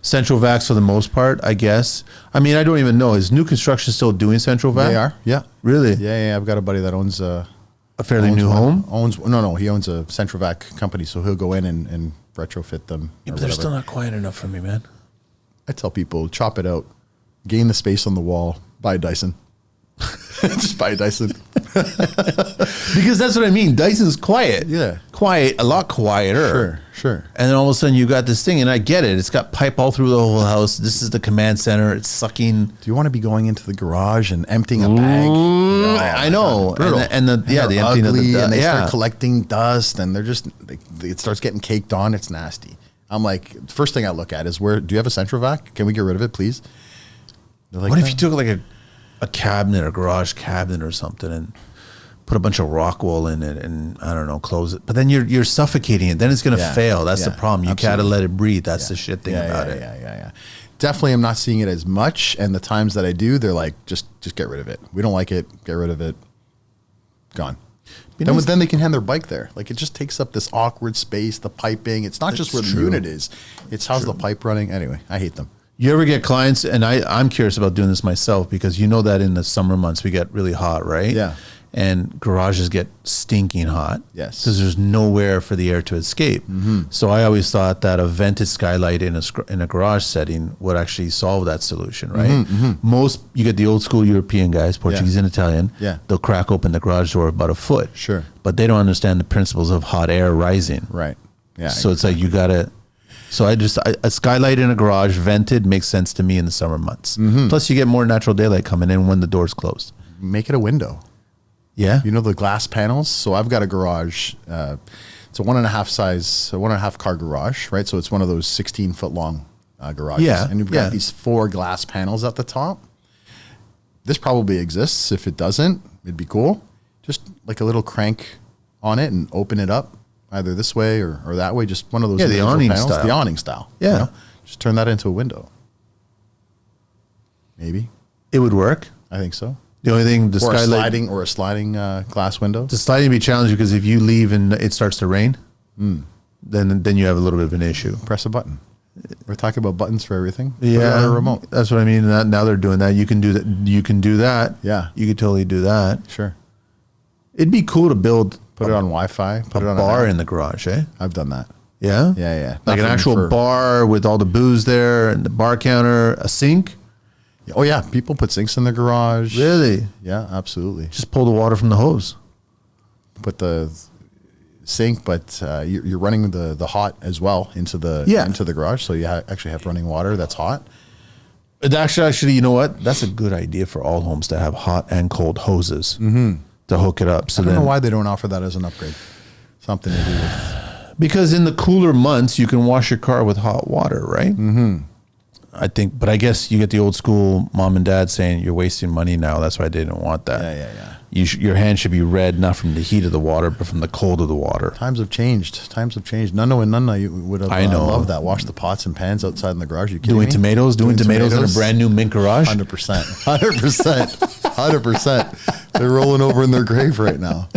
central vacs for the most part, I guess. I mean, I don't even know. Is new construction still doing central vac? They are, yeah. Really? Yeah. I've got a buddy that owns a fairly new home? He owns a central vac company, so he'll go in and retrofit them. Yeah, but they're still not quiet enough for me, man. I tell people, chop it out, gain the space on the wall, buy a Dyson. Just buy a Dyson. Because that's what I mean. Dyson's quiet. Yeah. Quiet, a lot quieter. Sure. And then all of a sudden you got this thing, and I get it. It's got pipe all through the whole house. This is the command center. It's sucking. Do you want to be going into the garage and emptying a bag? I know. The emptying ugly, of the and they start collecting dust, and they're just, it starts getting caked on. It's nasty. I'm like, first thing I look at is, do you have a central vac? Can we get rid of it, please? They're like, what if you took like a cabinet, a garage cabinet or something, and put a bunch of rock wool in it, and I don't know, close it. But then you're suffocating it. Then it's going to fail. That's the problem. You gotta let it breathe. That's the shit thing about it. Yeah. Definitely, I'm not seeing it as much. And the times that I do, they're like, just get rid of it. We don't like it. Get rid of it. Gone. Then they can hand their bike there. Like, it just takes up this awkward space. The piping. It's not just where the unit is. It's how's the pipe running. Anyway, I hate them. You ever get clients, and I'm curious about doing this myself, because you know that in the summer months we get really hot, right? Yeah. And garages get stinking hot. Yes. Because there's nowhere for the air to escape. So I always thought that a vented skylight in a garage setting would actually solve that solution, right? Most, you get the old school European guys, Portuguese and Italian. Yeah. They'll crack open the garage door about a foot. Sure. But they don't understand the principles of hot air rising. Right. Yeah. So it's like you gotta. So a skylight in a garage vented makes sense to me in the summer months. Plus, you get more natural daylight coming in when the door's closed. Make it a window. Yeah. You know the glass panels? So I've got a garage. It's a 1.5 car garage, right? So it's one of those 16-foot long garages. Yeah. And you've got these 4 glass panels at the top. This probably exists. If it doesn't, it'd be cool. Just like a little crank on it and open it up either this way or that way. Just one of those the awning panels. style. The awning style. Yeah. You know? Just turn that into a window. Maybe. It would work. I think so. The only thing, Or a sliding glass window. the sliding would be challenging, because if you leave and it starts to rain, then you have a little bit of an issue. Press a button. We're talking about buttons for everything. Put it Yeah, on a remote. that's what I mean. Now they're doing that. You can do that. You can do that. Yeah. You could totally do that. Sure. It'd be cool to build Put it on Wi-Fi. Put it on bar an app. in the garage, eh? I've done that. Yeah? Yeah. Like an Nothing actual bar with all the booze there and the bar counter, a sink. Oh yeah, people put sinks in their garage. Really? Yeah, absolutely. Just pull the water from the hose. Put the sink, but you're running the hot as well into the garage, so you actually have running water that's hot. Actually, you know what? That's a good idea for all homes to have hot and cold hoses to hook it up. So I don't know why they don't offer that as an upgrade. Something to do with, because in the cooler months you can wash your car with hot water, right? I think, but I guess you get the old school mom and dad saying you're wasting money now. That's why they didn't want that. Yeah. Your hand should be red, not from the heat of the water, but from the cold of the water. Times have changed. Nunno and Nunna, you would have loved that. Wash the pots and pans outside in the garage. You kidding Doing me? tomatoes in a brand new mint garage. 100%. They're rolling over in their grave right now.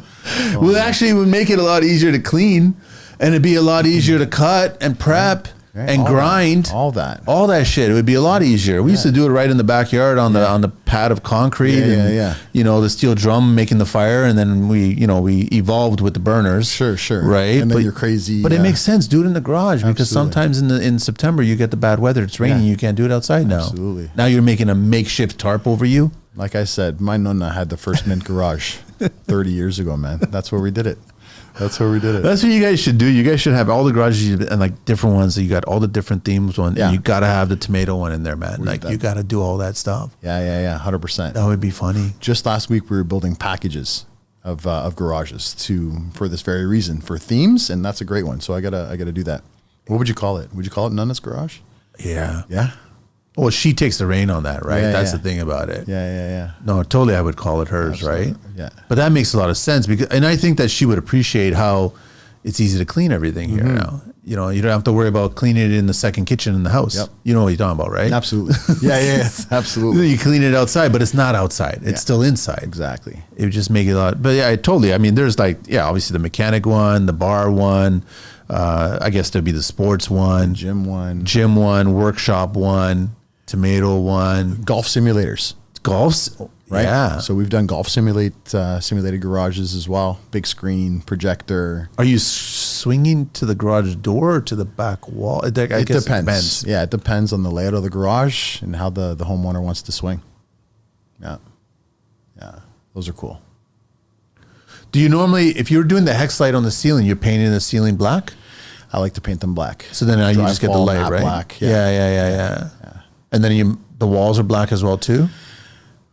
Well, actually, it would make it a lot easier to clean, and it'd be a lot easier to cut and prep. Right. And grind all that shit. It would be a lot easier. We used to do it right in the backyard on the pad of concrete, the steel drum making the fire, and then we evolved with the burners. Sure, right. And then you're crazy, but it makes sense. Do it in the garage because sometimes in September you get the bad weather. It's raining. You can't do it outside now. Absolutely. Now you're making a makeshift tarp over you. Like I said, my nonna had the first mint garage 30 years ago. Man, that's where we did it. That's where we did it. That's what you guys should do. You guys should have all the garages and like different ones. So you got all the different themes one. Yeah. And you got to have the tomato one in there, man. We Like did you that. got to do all that stuff. Yeah. 100%. That would be funny. Just last week, we were building packages of garages for this very reason, for themes, and that's a great one. So I gotta do that. What would you call it? Would you call it Nana's Garage? Yeah. Yeah. Well, she takes the reign on that, right? Yeah, That's yeah. the thing about it. Yeah. No, totally. I would call it hers, Absolutely. right? Yeah. But that makes a lot of sense and I think that she would appreciate how it's easy to clean everything here now. You know, you don't have to worry about cleaning it in the second kitchen in the house. Yep. You know what you're talking about, right? Absolutely. Yeah. Absolutely. You clean it outside, but it's not outside. It's still inside. Exactly. It would just make it a lot. But yeah, I mean, there's like, obviously the mechanic one, the bar one. I guess there'd be the sports one, Gym one. workshop one, tomato one, Golf simulators. golf's. Right. Yeah. So we've done golf simulated garages as well. Big screen, projector. Are you swinging to the garage door or to the back wall? I guess It depends. Yeah, it depends on the layout of the garage and how the homeowner wants to swing. Yeah. Those are cool. Do you normally, if you're doing the hex light on the ceiling, you're painting the ceiling black? I like to paint them black. So then you just get the Drywall, light, matte right? black. Yeah. And then the walls are black as well too?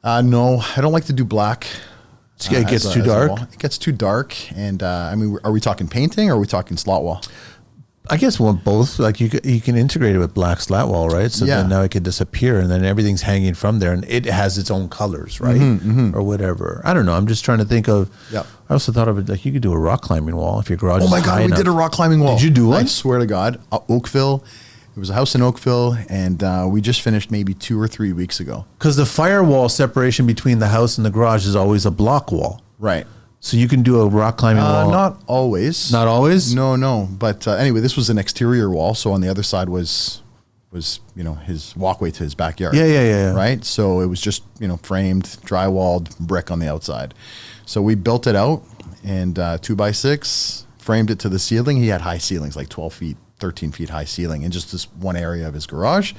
No, I don't like to do black. It gets too as a dark? wall. It gets too dark. And I mean, are we talking painting or are we talking slot wall? I guess both. Like you can integrate it with black slat wall, right? So Yeah. then now it could disappear, and then everything's hanging from there, and it has its own colors, right, or whatever. I don't know. I'm just trying to think of. Yeah. I also thought of it like you could do a rock climbing wall if your garage. Oh my is God, high we enough. did a rock climbing wall. Did you do one? I swear to God. Oakville. It was a house in Oakville, and we just finished maybe 2 or 3 weeks ago. Because the firewall separation between the house and the garage is always a block wall, Right. so you can do a rock climbing wall. Not always. Not always. No. But anyway, this was an exterior wall, so on the other side was his walkway to his backyard. Yeah. Right. So it was just framed, drywalled brick on the outside. So we built it out and 2x6, framed it to the ceiling. He had high ceilings, like 12 feet, 13 feet high ceiling, in just this one area of his garage.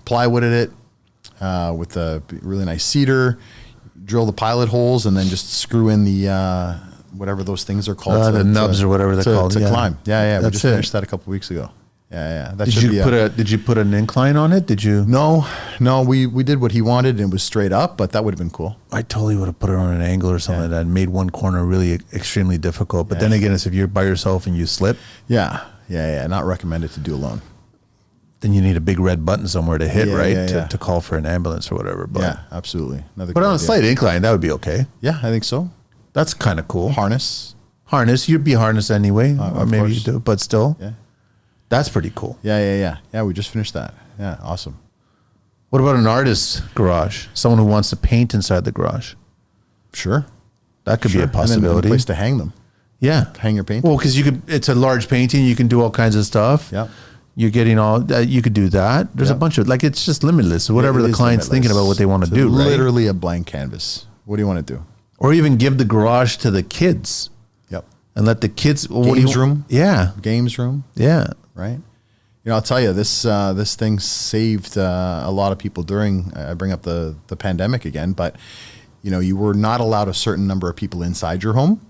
Plywooded it with a really nice cedar. Drill the pilot holes and then just screw in the whatever those things are called. The nubs or whatever they're called. To climb. Yeah. We That's just finished that a couple weeks ago. Yeah. That Did you put an incline on it? Did you? No. We did what he wanted and it was straight up, but that would have been cool. I totally would have put it on an angle or something like that and made one corner really extremely difficult. But then again, it's if you're by yourself and you slip, Yeah. Not recommended to do alone. then you need a big red button somewhere to hit, right? Yeah. To call for an ambulance or whatever. But Yeah, absolutely. Another but good on a idea. slight incline, that would be okay. Yeah, I think so. That's kind of cool. Harness. Harness, you'd be harnessed anyway, or of maybe you course. do, but still, Yeah. that's pretty cool. Yeah, we just finished that. Yeah, awesome. What about an artist's garage? Someone who wants to paint inside the garage. Sure. That could be a And then a possibility. place to hang them. Yeah. Hang your paintings. Well, because it's a large painting, you can do all kinds of stuff. Yeah. You're getting you could do that. There's a Yeah. bunch of, like, it's just limitless. Whatever It the is client's thinking limitless. about what they want to It's do, right? Literally a blank canvas. What do you want to do? Or even give the garage to the kids Yep. and let the kids. Well, what do Games you- room? Yeah. Games room, Yeah. right? I'll tell you, this thing saved a lot of people during. I bring up the pandemic again, but you were not allowed a certain number of people inside your home,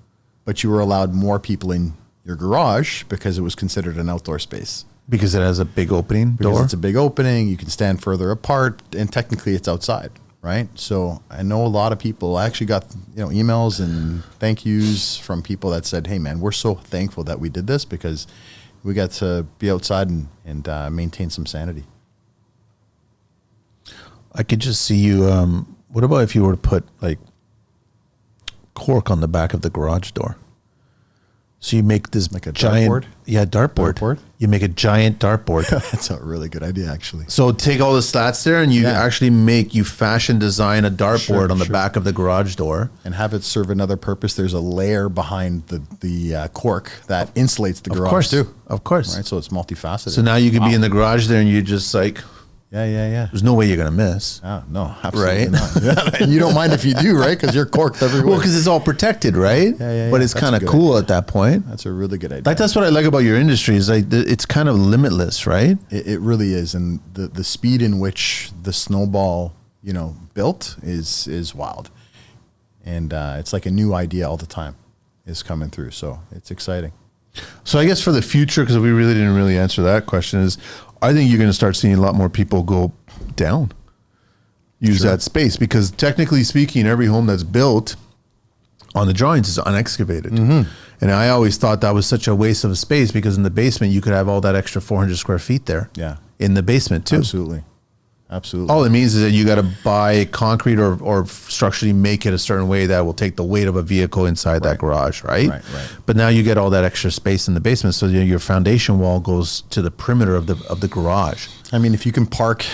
but you were allowed more people in your garage because it was considered an outdoor space. Because it has a big opening Because door. it's a big opening, you can stand further apart, and technically it's outside, right? So I know a lot of people. I actually got emails and thank yous from people that said, "Hey, man, we're so thankful that we did this because we got to be outside and maintain some sanity." I could just see you. What about if you were to put like cork on the back of the garage door? So you make this Like a giant, dartboard? dartboard. Dartboard? You make a giant dartboard. That's a really good idea, actually. So take all the slats there, and you Yeah. actually fashion design a dartboard on the back of the garage door. And have it serve another purpose. There's a layer behind the cork that insulates the Of garage course, too. of course. Right, so it's multifaceted. So now you could be in the garage there, and you just like, Yeah. there's no way you're gonna miss. Oh, no, absolutely Right? not. Yeah, and you don't mind if you do, right? Because you're corked everywhere. Well, because it's all protected, right? Yeah. But it's That's kind a of good cool idea. at that point. That's a really good idea. Like that's what I like about your industry is like it's kind of limitless, right? It really is, and the speed in which the snowball, built is wild, and it's like a new idea all the time. is coming through. So it's exciting. So I guess for the future, because we really didn't really answer that question, is I think you're going to start seeing a lot more people go down, use that space, because technically speaking, every home that's built on the drawings is unexcavated. And I always thought that was such a waste of space, because in the basement you could have all that extra 400 square feet there. Yeah. In the basement too. Absolutely. All it means is that you got to buy concrete or structurally make it a certain way that will take the weight of a vehicle inside that garage, right? Right. But now you get all that extra space in the basement, so your foundation wall goes to the perimeter of the garage. I mean, if you can park,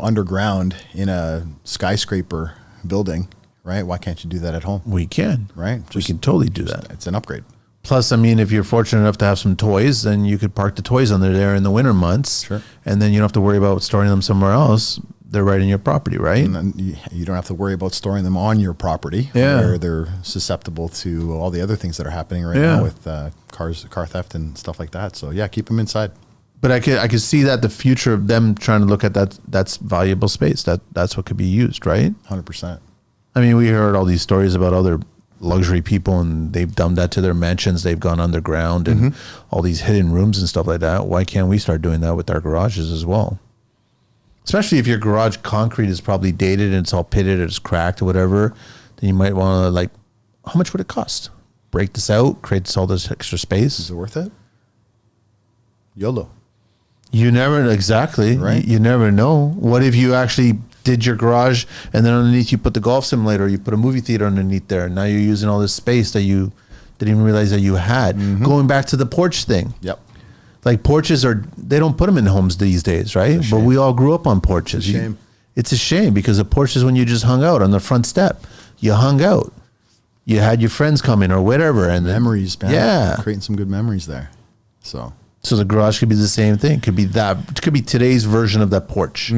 underground in a skyscraper building, right? Why can't you do that at home? We can. Right? We can totally do that. It's an upgrade. Plus, I mean, if you're fortunate enough to have some toys, then you could park the toys under there in the winter months. Sure. And then you don't have to worry about storing them somewhere else. They're right in your property, right? And then you don't have to worry about storing them on your property, where they're susceptible to all the other things that are happening right now with car theft and stuff like that. So yeah, keep them inside. But I could see that the future of them trying to look at that's valuable space. That's what could be used, right? 100%. I mean, we heard all these stories about other luxury people, and they've done that to their mansions. They've gone underground and all these hidden rooms and stuff like that. Why can't we start doing that with our garages as well? Especially if your garage concrete is probably dated and it's all pitted or it's cracked or whatever, then you might want to, how much would it cost? Break this out, create all this extra space. Is it worth it? YOLO. You never, exactly. Right. You never know. What if you actually did your garage and then underneath you put the golf simulator, you put a movie theater underneath there, and now you're using all this space that you didn't even realize that you had. Going back to the porch thing. Yep. Like porches they don't put them in homes these days, right? But we all grew up on porches. It's a shame. It's a shame, because the porch is when you just hung out on the front step. You hung out. You had your friends come in or whatever. And Memories, man. Yeah. Creating some good memories there. So the garage could be the same thing. Could be that. It could be today's version of that porch.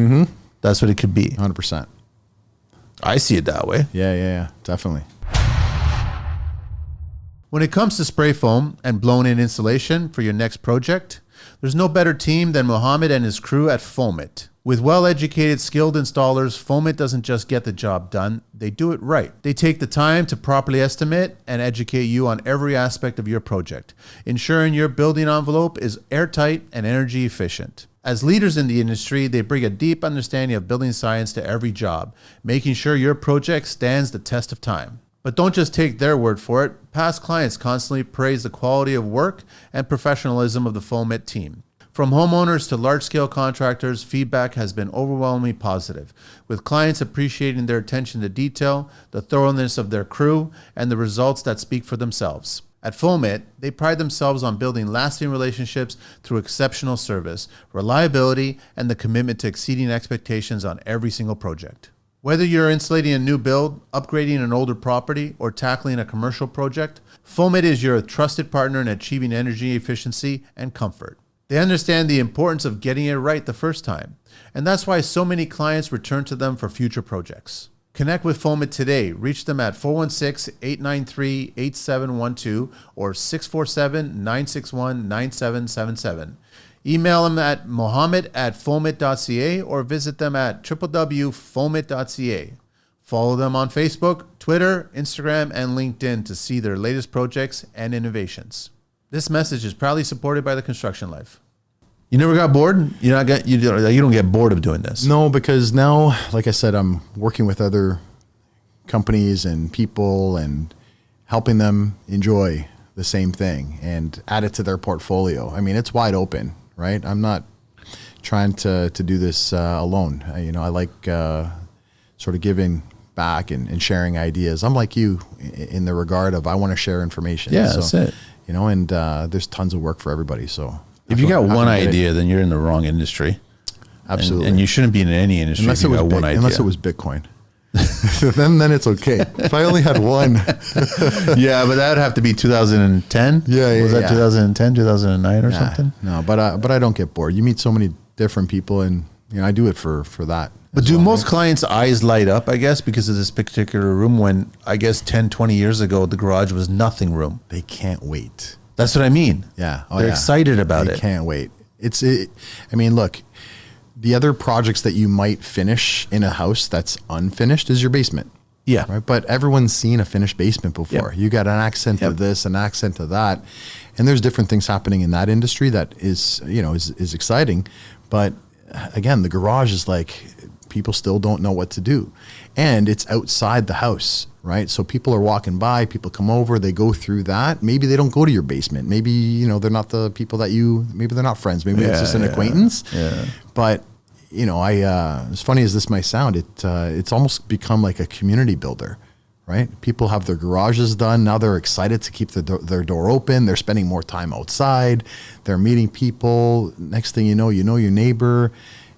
That's what it could be. 100%. I see it that way. Yeah. Definitely. When it comes to spray foam and blown-in insulation for your next project, there's no better team than Mohammed and his crew at Foamit. With well-educated, skilled installers, Foamit doesn't just get the job done, they do it right. They take the time to properly estimate and educate you on every aspect of your project, ensuring your building envelope is airtight and energy efficient. As leaders in the industry, they bring a deep understanding of building science to every job, making sure your project stands the test of time. But don't just take their word for it. Past clients constantly praise the quality of work and professionalism of the Foamit team. From homeowners to large-scale contractors, feedback has been overwhelmingly positive, with clients appreciating their attention to detail, the thoroughness of their crew, and the results that speak for themselves. At Foamit, they pride themselves on building lasting relationships through exceptional service, reliability, and the commitment to exceeding expectations on every single project. Whether you're insulating a new build, upgrading an older property, or tackling a commercial project, Foamit is your trusted partner in achieving energy efficiency and comfort. They understand the importance of getting it right the first time, and that's why so many clients return to them for future projects. Connect with Foamit today. Reach them at 416-893-8712 or 647-961-9777. Email them at mohammed@foamit.ca or visit them at www.foamit.ca. Follow them on Facebook, Twitter, Instagram, and LinkedIn to see their latest projects and innovations. This message is proudly supported by the Construction Life. You never got bored? You don't get bored of doing this? No, because now, like I said, I'm working with other companies and people and helping them enjoy the same thing and add it to their portfolio. I mean, it's wide open, right? I'm not trying to do this alone. I like sort of giving back and sharing ideas. I'm like you in the regard of I want to share information. Yeah, that's it. And there's tons of work for everybody. So if you got one idea, then you're in the wrong industry. Absolutely. And you shouldn't be in any industry unless if you got one idea. Unless it was Bitcoin. then it's okay. If I only had one. Yeah, but that would have to be 2010. Yeah. Was that 2010, 2009 or something? No, but I don't get bored. You meet so many different people, and I do it for that. But do most clients' eyes light up, I guess, because of this particular room when, I guess, 10, 20 years ago, the garage was nothing room? They can't wait. That's what I mean. Yeah. They're excited about it. They can't wait. I mean, look, the other projects that you might finish in a house that's unfinished is your basement. Yeah. Right. But everyone's seen a finished basement before. Yep. You got an accent to this, an accent to that. And there's different things happening in that industry that is, is exciting. But again, the garage is like, people still don't know what to do. And it's outside the house, right? So people are walking by, people come over, they go through that. Maybe they don't go to your basement. Maybe, they're not the people that maybe they're not friends. Maybe it's just an acquaintance. Yeah. But, as funny as this might sound, it's almost become like a community builder, right? People have their garages done. Now they're excited to keep their door open. They're spending more time outside. They're meeting people. Next thing you know your neighbor.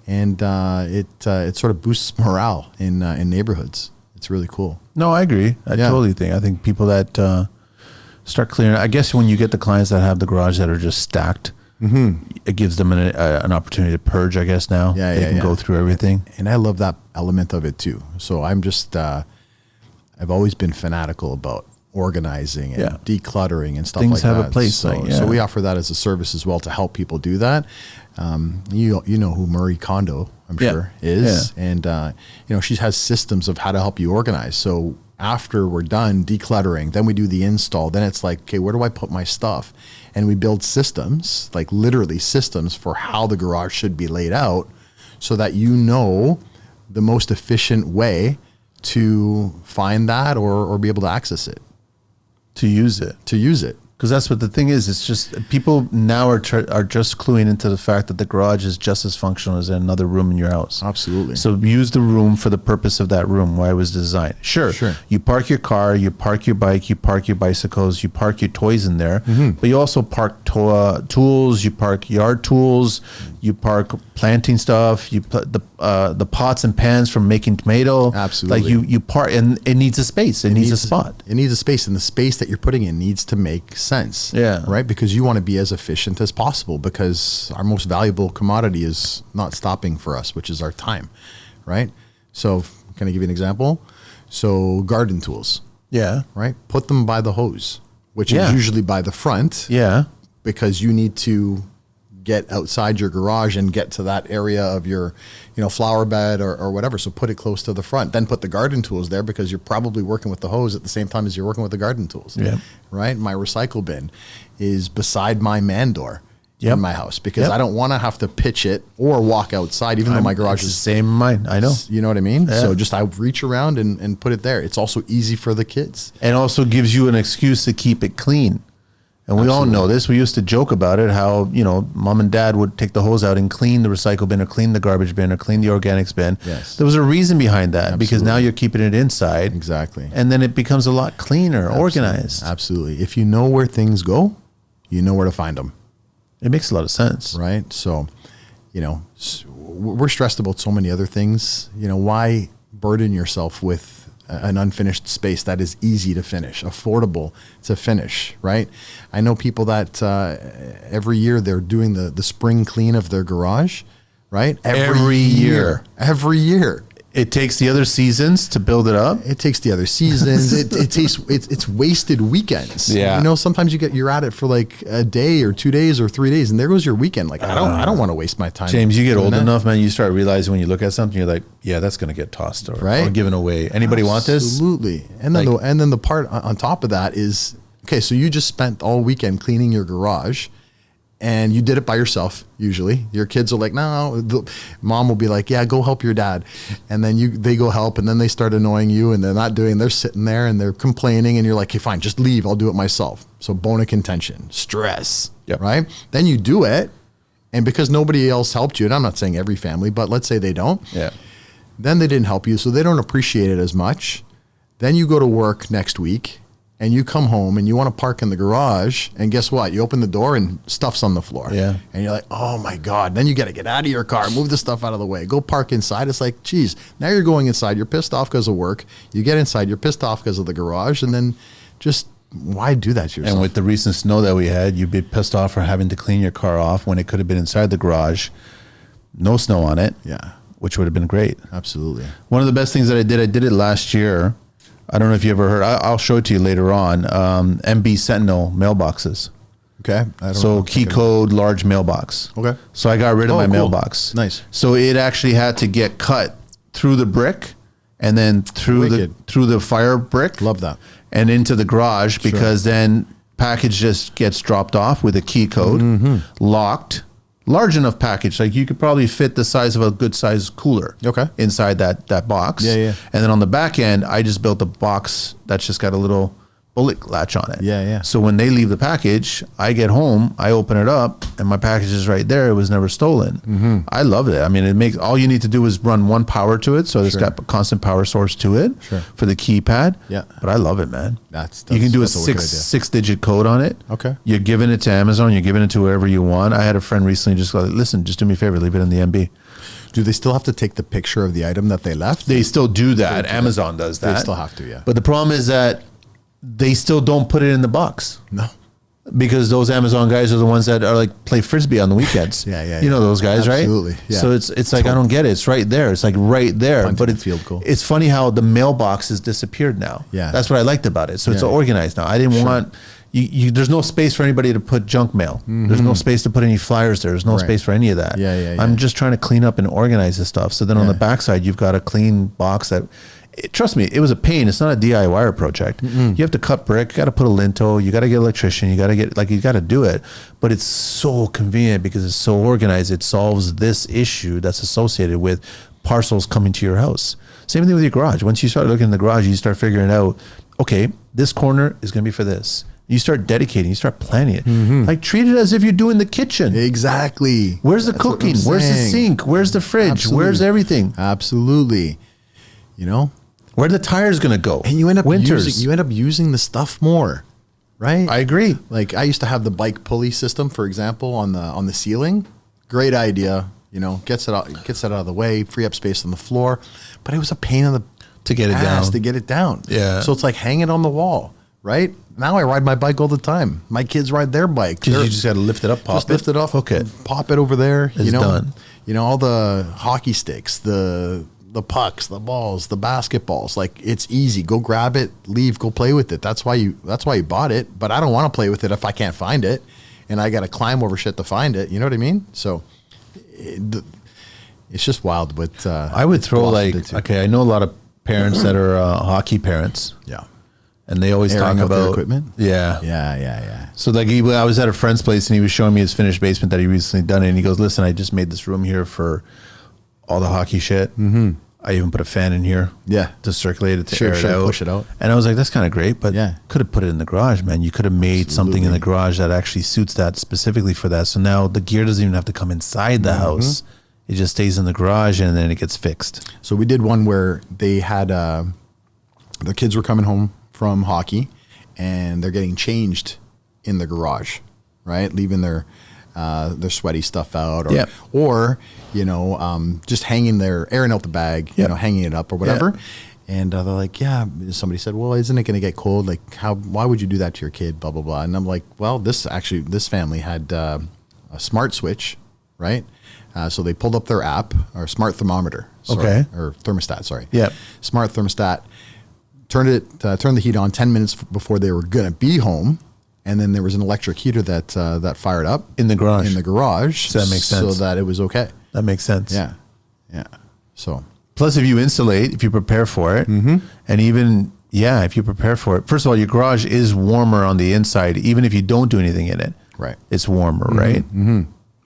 And it sort of boosts morale in neighborhoods. It's really cool. No, I agree. I totally think. I think people that start clearing. I guess when you get the clients that have the garage that are just stacked, it gives them an opportunity to purge. I guess now they can go through everything. And I love that element of it too. So I'm just I've always been fanatical about organizing and decluttering and stuff Things like that. have a place. So we offer that as a service as well to help people do that. You know who Marie Kondo, I'm sure, is. And, she has systems of how to help you organize. So after we're done decluttering, then we do the install. Then it's like, okay, where do I put my stuff? And we build systems, like literally systems for how the garage should be laid out so that the most efficient way to find that or be able to access it. To use it. Because that's what the thing is. It's just people now are just cluing into the fact that the garage is just as functional as another room in your house. Absolutely. So use the room for the purpose of that room, why it was designed. Sure. You park your car, you park your bike, you park your bicycles, you park your toys in there, but you also park tools, you park yard tools, you park planting stuff, you put the pots and pans from making tomato. Absolutely. Like you park, and it needs a space. It needs a spot. It needs a space, and the space that you're putting in needs to make sense. Yeah. Right? Because you want to be as efficient as possible, because our most valuable commodity is not stopping for us, which is our time. Right? So can I give you an example? So garden tools. Yeah. Right? Put them by the hose, which is usually by the front. Yeah. Because you need to get outside your garage and get to that area of your, flower bed or whatever. So put it close to the front. Then put the garden tools there, because you're probably working with the hose at the same time as you're working with the garden tools. Yeah. Right? My recycle bin is beside my man door in my house, because I don't want to have to pitch it or walk outside, even though my garage is the same in mine. I know. You know what I mean? Yeah. So just I reach around and put it there. It's also easy for the kids. And also gives you an excuse to keep it clean. And we all know this. We used to joke about it, how, mom and dad would take the hose out and clean the recycle bin or clean the garbage bin or clean the organics bin. Yes. There was a reason behind that, because now you're keeping it inside. Exactly. And then it becomes a lot cleaner, organized. Absolutely. If you know where things go, you know where to find them. It makes a lot of sense. Right? So, we're stressed about so many other things. Why burden yourself with an unfinished space that is easy to finish, affordable to finish, right? I know people that every year they're doing the spring clean of their garage, right? Every year. It takes the other seasons to build it up. It takes the other seasons. It's wasted weekends. Yeah. Sometimes you're at it for like a day or 2 days or 3 days, and there goes your weekend. Like I don't want to waste my time. James, you get old enough, man. You start realizing when you look at something, you're like, yeah, that's going to get tossed or given away. Anybody want this? Absolutely. And then the part on top of that is, okay, so you just spent all weekend cleaning your garage. And you did it by yourself, usually. Your kids are like, no. Mom will be like, yeah, go help your dad. And then they go help, and then they start annoying you, and they're sitting there, and they're complaining, and you're like, okay, fine, just leave. I'll do it myself. So bone of contention, stress, right? Then you do it, and because nobody else helped you, and I'm not saying every family, but let's say they don't. Yeah. Then they didn't help you, so they don't appreciate it as much. Then you go to work next week, and you come home and you want to park in the garage, and guess what? You open the door and stuff's on the floor. Yeah. And you're like, oh my God. Then you got to get out of your car, move the stuff out of the way, go park inside. It's like, geez, now you're going inside. You're pissed off because of work. You get inside, you're pissed off because of the garage. And then just why do that to yourself? And with the recent snow that we had, you'd be pissed off for having to clean your car off when it could have been inside the garage. No snow on it. Yeah. Which would have been great. Absolutely. One of the best things that I did it last year. I don't know if you ever heard. I'll show it to you later on. MB Sentinel mailboxes. Okay. So key code large mailbox. Okay. So I got rid of my cool. mailbox. Nice. So it actually had to get cut through the brick and then through the fire brick. Love that. And into the garage, because then package just gets dropped off with a key code, locked. Large enough package, like you could probably fit the size of a good size cooler inside that box. And then on the back end, I just built a box that's just got a little bullet latch on it. So when they leave the package, I get home, I open it up, and my package is right there. It was never stolen. I love it. I mean, it makes all you need to do is run one power to it, so it's got a constant power source to it for the keypad. But I love it, man. That's you can do a six-digit code on it. You're giving it to Amazon. You're giving it to wherever you want. I had a friend recently just go, listen, just do me a favor, leave it in the MB. Do they still have to take the picture of the item that they left? They still do that. Amazon does that. They still have to, yeah. But the problem is that they still don't put it in the box. No. Because those Amazon guys are the ones that are like play Frisbee on the weekends. You know those guys, Absolutely. right? So it's like, I don't get it. It's right there. It's like right there. But it's funny how the mailbox has disappeared now. That's what I liked about it. So it's organized now. I didn't want, there's no space for anybody to put junk mail. There's no space to put any flyers there. There's no space for any of that. I'm just trying to clean up and organize this stuff. So then on the backside, you've got a clean box that, trust me, it was a pain. It's not a DIY project. You have to cut brick, you got to put a lintel, you got to get an electrician, you got to do it. But it's so convenient because it's so organized. It solves this issue that's associated with parcels coming to your house. Same thing with your garage. Once you start looking in the garage, you start figuring out, okay, this corner is going to be for this. You start dedicating, you start planning it. Like treat it as if you're doing the kitchen. Exactly. Where's the cooking? Where's the sink? Where's the fridge? Where's everything? Absolutely. You know? Where the tires going to go? And you end up using the stuff more, right? I agree. Like I used to have the bike pulley system, for example, on the ceiling. Great idea, you know, gets it out of the way, free up space on the floor. But it was a pain in the to get it down. Yeah. So it's like hang it on the wall, right? Now I ride my bike all the time. My kids ride their bike. You just got to lift it up, lift it off, pop it over there. It's done. You know, all the hockey sticks, the pucks, the balls, the basketballs, like it's easy. Go grab it, leave, go play with it. That's why you bought it. But I don't want to play with it if I can't find it, and I got to climb over shit to find it. You know what I mean? So it's just wild. But I would throw I know a lot of parents that are hockey parents. Yeah. And they always talk about their equipment. Yeah. So like I was at a friend's place and he was showing me his finished basement that he recently done it, and he goes, listen, I just made this room here for all the hockey shit. I even put a fan in here to circulate it, to air it out. Push it out. And I was like, that's kind of great, but could have put it in the garage, man. You could have made something in the garage that actually suits that specifically for that. So now the gear doesn't even have to come inside the house. It just stays in the garage and then it gets fixed. So we did one where they had, the kids were coming home from hockey and they're getting changed in the garage, right? Leaving their sweaty stuff out or you know, just hanging there, airing out the bag, you know, hanging it up or whatever. And they're like, somebody said, well, isn't it going to get cold? Like why would you do that to your kid? Blah, blah, blah. And I'm like, well, this family had a smart switch, right? So they pulled up their app or smart thermometer, or thermostat, sorry. Smart thermostat, turned the heat on 10 minutes before they were going to be home. And then there was an electric heater that fired up in the garage. So that makes sense. So that it was okay. That makes sense. Yeah. So plus, if you insulate, if you prepare for it, and even if you prepare for it, first of all, your garage is warmer on the inside, even if you don't do anything in it. Right. It's warmer, right?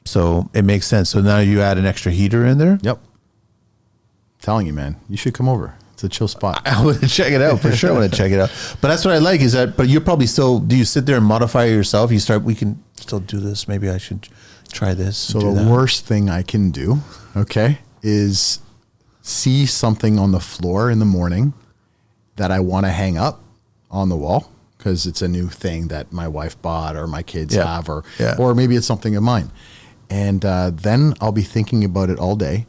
So it makes sense. So now you add an extra heater in there. Yep. telling you, man, you should come over. It's a chill spot. I want to check it out for sure. I want to check it out. But that's what I like is that. But you're probably still. Do you sit there and modify it yourself? You start. We can still do this. Maybe I should try this. So the worst thing I can do, okay, is see something on the floor in the morning that I want to hang up on the wall because it's a new thing that my wife bought or my kids have, or maybe it's something of mine. And then I'll be thinking about it all day.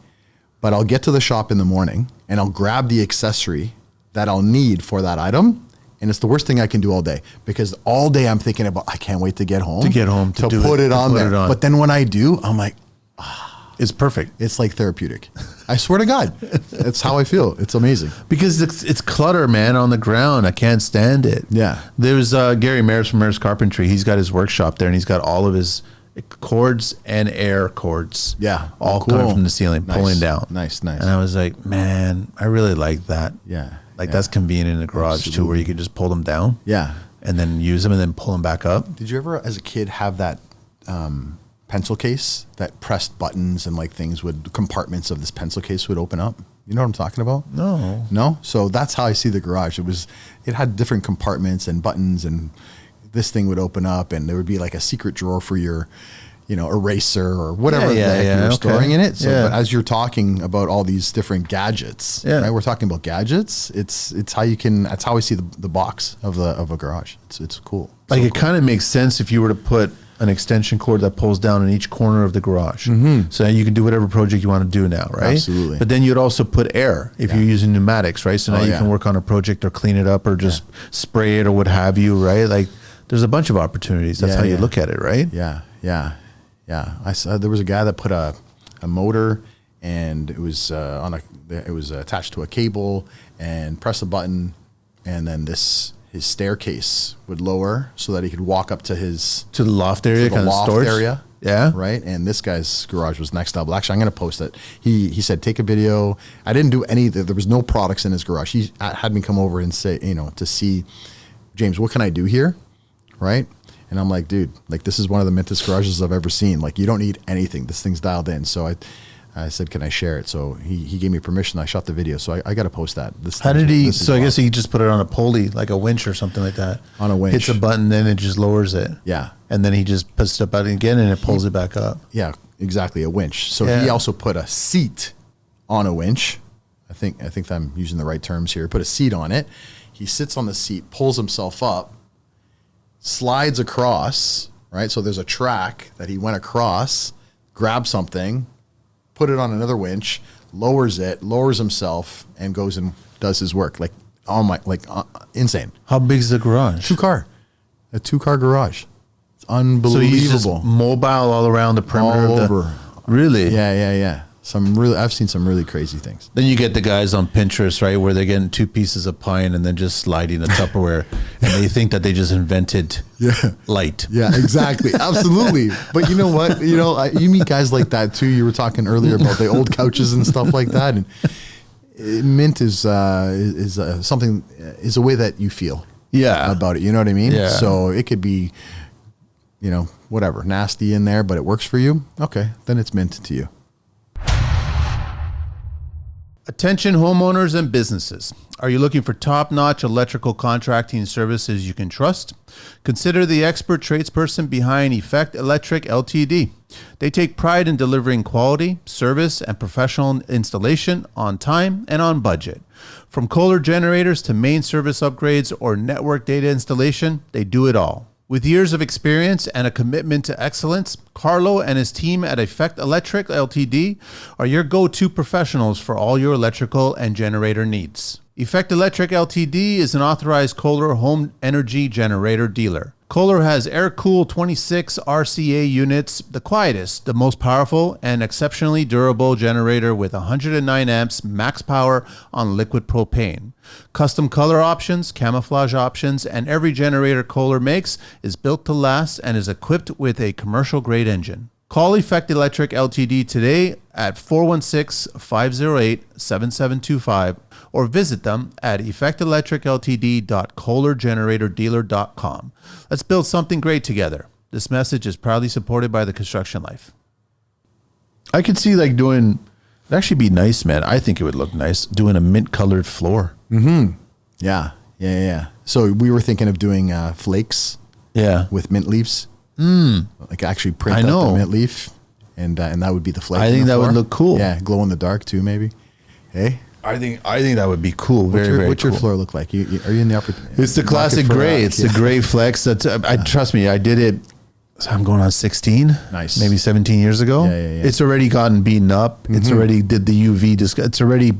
But I'll get to the shop in the morning and I'll grab the accessory that I'll need for that item. And it's the worst thing I can do all day because all day I'm thinking about, I can't wait to get home. To put it on there. But then when I do, I'm like, it's perfect. It's like therapeutic. I swear to God, that's how I feel. It's amazing. Because it's clutter, man, on the ground. I can't stand it. Yeah. There's Gary Maris from Maris Carpentry. He's got his workshop there and he's got all of his cords and air cords. Yeah. All Cool. coming from the ceiling, Nice. pulling down. Nice. And I was like, man, I really like that. Yeah. Like that's convenient in the garage too, where you can just pull them down. Yeah. And then use them and then pull them back up. Did you ever, as a kid, have that pencil case that pressed buttons and like things would, compartments of this pencil case would open up? You know what I'm talking about? No. No? So that's how I see the garage. It had different compartments and buttons, and this thing would open up and there would be like a secret drawer for your, eraser or whatever the heck you were storing in it. So, but as you're talking about all these different gadgets, right? We're talking about gadgets. It's how you can. That's how I see the box of a garage. It's cool. Like it kind of makes sense if you were to put an extension cord that pulls down in each corner of the garage, so you can do whatever project you want to do now, right? Absolutely. But then you'd also put air if you're using pneumatics, right? So now you can work on a project or clean it up or just spray it or what have you, right? Like there's a bunch of opportunities. That's how you look at it, right? Yeah. I saw there was a guy that put a motor, and it was it was attached to a cable, and press a button, and then his staircase would lower so that he could walk up to the loft area, kind of loft storage area. Yeah. Right. And this guy's garage was next level. Actually, I'm going to post it. He said, take a video. I didn't do any, there was no products in his garage. He had me come over and say, to see, James, what can I do here? Right. And I'm like, dude, like this is one of the mintest garages I've ever seen. Like you don't need anything. This thing's dialed in. So I said, can I share it? So he gave me permission. I shot the video. So I got to post that. How did he? So I guess he just put it on a pulley, like a winch or something like that. On a winch. Hits a button, then it just lowers it. Yeah. And then he just puts the button again and it pulls it back up. Yeah, exactly. A winch. So he also put a seat on a winch. I think I'm using the right terms here. Put a seat on it. He sits on the seat, pulls himself up, slides across, right? So there's a track that he went across, grabbed something, put it on another winch, lowers himself, and goes and does his work. Like, insane. How big is the garage? A two-car garage. It's unbelievable. So he's just mobile all around the perimeter. All over. Really? Yeah. I've seen some really crazy things. Then you get the guys on Pinterest, right, where they're getting 2 pieces of pine and then just sliding a Tupperware, and they think that they just invented light. Yeah, exactly. Absolutely. But you know what? You meet guys like that too. You were talking earlier about the old couches and stuff like that. And mint is something, is a way that you feel about it. You know what I mean? Yeah. So it could be, whatever, nasty in there, but it works for you. Okay. Then it's mint to you. Attention homeowners and businesses. Are you looking for top-notch electrical contracting services you can trust? Consider the expert tradesperson behind Effect Electric Ltd. They take pride in delivering quality, service, and professional installation on time and on budget. From Kohler generators to main service upgrades or network data installation, they do it all. With years of experience and a commitment to excellence, Carlo and his team at Effect Electric Ltd. are your go-to professionals for all your electrical and generator needs. Effect Electric Ltd. is an authorized Kohler home energy generator dealer. Kohler has air-cooled 26 RCA units, the quietest, the most powerful, and exceptionally durable generator with 109 amps max power on liquid propane. Custom color options, camouflage options, and every generator Kohler makes is built to last and is equipped with a commercial-grade engine. Call Effect Electric Ltd. today at 416-508-7725 or visit them at effectelectricltd.kohlergeneratordealer.com. Let's build something great together. This message is proudly supported by the Construction Life. I could see like doing, it'd actually be nice, man. I think it would look nice doing a mint colored floor. Mm-hmm. Yeah. So we were thinking of doing flakes with mint leaves. Like actually print out the mint leaf, and that would be the flake. I think that would look cool. Yeah, glow in the dark too, maybe. Hey, I think that would be cool. What's your floor look like? Are you in the upper? It's the classic gray. It's the gray flex. That's trust me. I did it. I'm going on 16, maybe 17 years ago. Yeah. It's already gotten beaten up. It's already did the UV. It's already.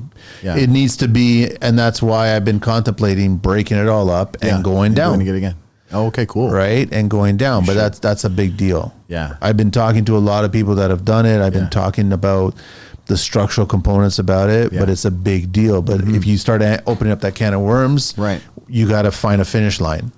It needs to be, and that's why I've been contemplating breaking it all up and going down. Doing it again. Oh, okay, cool. Right, and going down, but that's a big deal. Yeah, I've been talking to a lot of people that have done it. I've been talking about the structural components about it, but it's a big deal. But if you start opening up that can of worms, you got to find a finish line.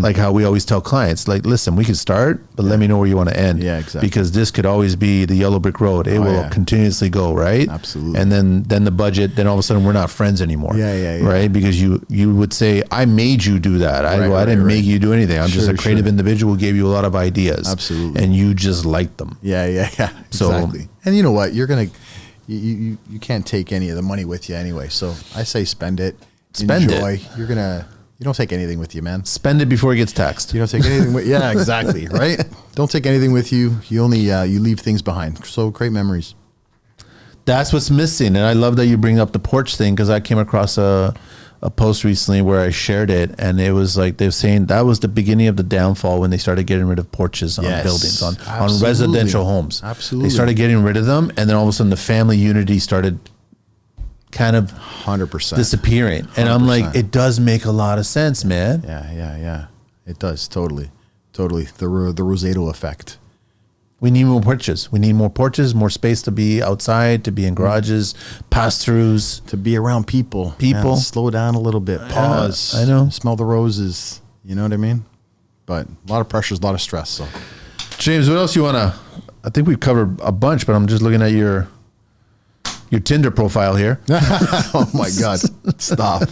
Like how we always tell clients, like, listen, we can start, but let me know where you want to end. Yeah, exactly. Because this could always be the yellow brick road. It will continuously go, right? Absolutely. And then the budget, then all of a sudden we're not friends anymore. Yeah. Right? Because you would say, I made you do that. I didn't make you do anything. I'm just a creative individual who gave you a lot of ideas. Absolutely. And you just liked them. Yeah. So- Exactly. And you know what? You're going to, you can't take any of the money with you anyway. So I say spend it. Enjoy. You don't take anything with you, man. Spend it before it gets taxed. You don't take anything with, yeah, exactly. Right. Don't take anything with you. You only, you leave things behind. So great memories. That's what's missing. And I love that you bring up the porch thing, because I came across a post recently where I shared it, and it was like they're saying that was the beginning of the downfall when they started getting rid of porches on buildings, on residential homes. Absolutely. They started getting rid of them, and then all of a sudden the family unity started kind of 100% disappearing. And I'm like, it does make a lot of sense, man. Yeah. It does. Totally. The Rosado effect. We need more porches. We need more porches, more space to be outside, to be in garages, pass-throughs. To be around people. Man, slow down a little bit. Pause. I know. Smell the roses. You know what I mean? But a lot of pressures, a lot of stress. So, James, what else you want to... I think we've covered a bunch, but I'm just looking at your Tinder profile here. oh my God. Stop.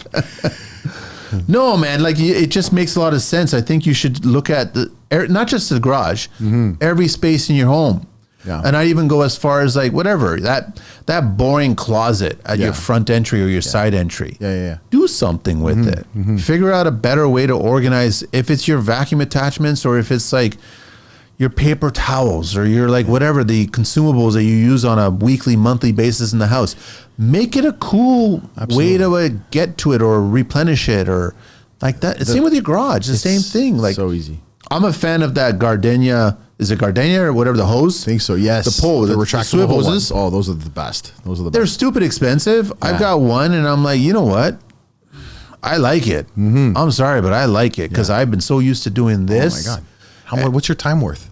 No, man, like it just makes a lot of sense. I think you should look at not just the garage, every space in your home. Yeah. And I even go as far as like whatever, that boring closet at your front entry or your side entry. Yeah. Do something with it. Figure out a better way to organize, if it's your vacuum attachments or if it's like your paper towels or your like whatever the consumables that you use on a weekly, monthly basis in the house. Make it a cool way to get to it or replenish it or like that. Same with your garage. The same thing. Like so easy. I'm a fan of that Gardenia. Is it Gardenia or whatever, the hose? I think so. Yes. The pole, the retractable swivel hoses. Oh, those are the best. They're stupid expensive. I've got one, and I'm like, you know what? I like it. I'm sorry, but I like it because I've been so used to doing this. Oh my God. What's your time worth?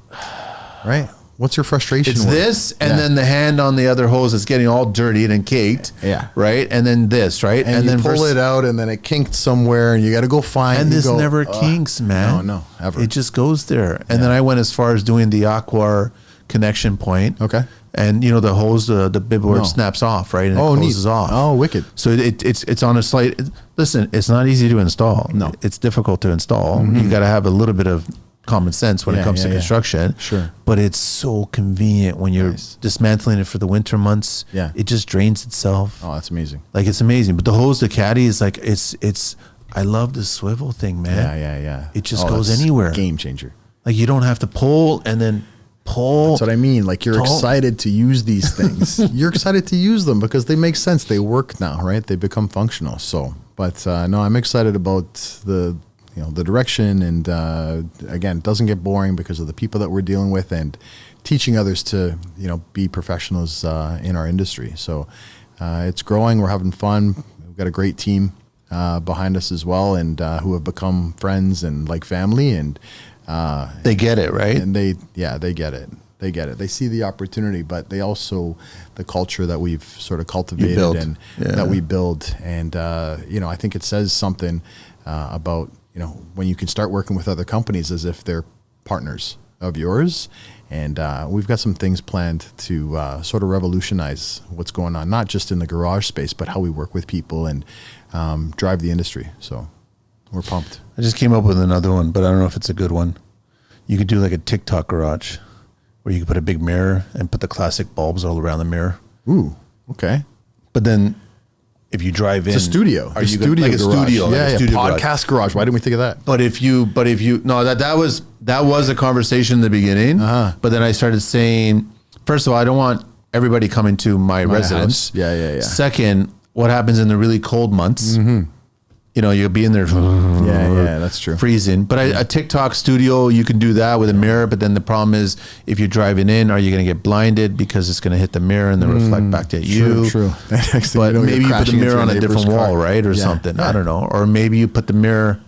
Right. What's your frustration? It's this, and then the hand on the other hose is getting all dirty and caked. Yeah. Right. And then this, right. And then you pull it out, and then it kinked somewhere, and you got to go find. And this never kinks, man. No, ever. It just goes there. And then I went as far as doing the Aqua connection point. Okay. And you know the hose, the bib board snaps off, right? And it closes off. Oh, wicked. So it's on a slight. Listen, it's not easy to install. No, it's difficult to install. You got to have a little bit of common sense when it comes to construction. Sure. But it's so convenient when you're dismantling it for the winter months. Yeah. It just drains itself. Oh, that's amazing. Like it's amazing. But the hose, the caddy is like it's. I love the swivel thing, man. Yeah. It just goes anywhere. Game changer. Like you don't have to pull and then pull. That's what I mean. Like you're excited to use these things. You're excited to use them because they make sense. They work now, right? They become functional. So, but no, I'm excited about the direction, and again, it doesn't get boring because of the people that we're dealing with and teaching others to be professionals in our industry. So it's growing. We're having fun. We've got a great team behind us as well, and who have become friends and like family, and they get it, right? And they get it. They get it. They see the opportunity, but they also the culture that we've sort of cultivated and that we build. And I think it says something about when you can start working with other companies as if they're partners of yours. And we've got some things planned to sort of revolutionize what's going on, not just in the garage space, but how we work with people and drive the industry. So we're pumped. I just came up with another one, but I don't know if it's a good one. You could do like a TikTok garage where you could put a big mirror and put the classic bulbs all around the mirror. Ooh, okay. But then if you drive in, it's a studio. Are you like a studio? Yeah, like a studio podcast garage. Why didn't we think of that? But if you no, that was a conversation in the beginning. But then I started saying, first of all, I don't want everybody coming to my residence. House. Yeah. Second, what happens in the really cold months? You'll be in there. Yeah, that's true. Freezing. But a TikTok studio, you can do that with a mirror. But then the problem is, if you're driving in, are you going to get blinded because it's going to hit the mirror and then reflect back at you? True. But maybe you put the mirror on a different wall, right, or something. I don't know. Or maybe you put the mirror.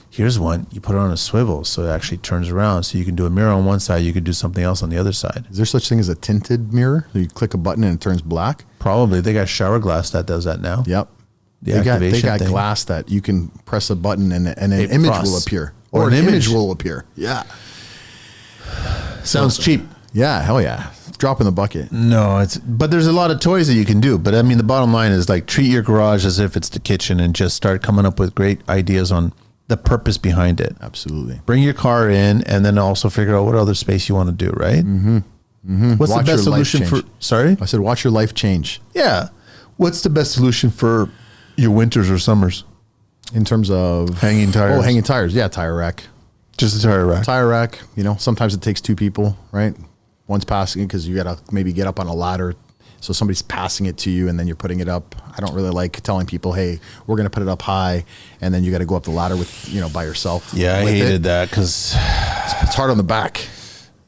Here's one. You put it on a swivel, so it actually turns around. So you can do a mirror on one side. You could do something else on the other side. Is there such thing as a tinted mirror? So you click a button and it turns black? Probably. They got shower glass that does that now. Yep. The They activation got thing. glass that you can press a button and an image frosts. will appear. Or Or an an image image. will appear. Yeah. Sounds cheap. Yeah, hell yeah. Drop in the bucket. No, but there's a lot of toys that you can do. But I mean, the bottom line is like treat your garage as if it's the kitchen and just start coming up with great ideas on the purpose behind it. Absolutely. Bring your car in and then also figure out what other space you want to do, right? Mm-hmm. What's Watch the best your life solution for, change. sorry? I said, watch your life change Yeah. What's the best solution for your winters or summers? in terms of Hanging tires. Oh, hanging tires. Yeah, tire rack. Just a tire rack. Tire rack, sometimes it takes two people, right? One's passing it because you got to maybe get up on a ladder. So somebody's passing it to you and then you're putting it up. I don't really like telling people, hey, we're going to put it up high. And then you got to go up the ladder with, by yourself. Yeah, I with hated it. that because, It's hard on the back.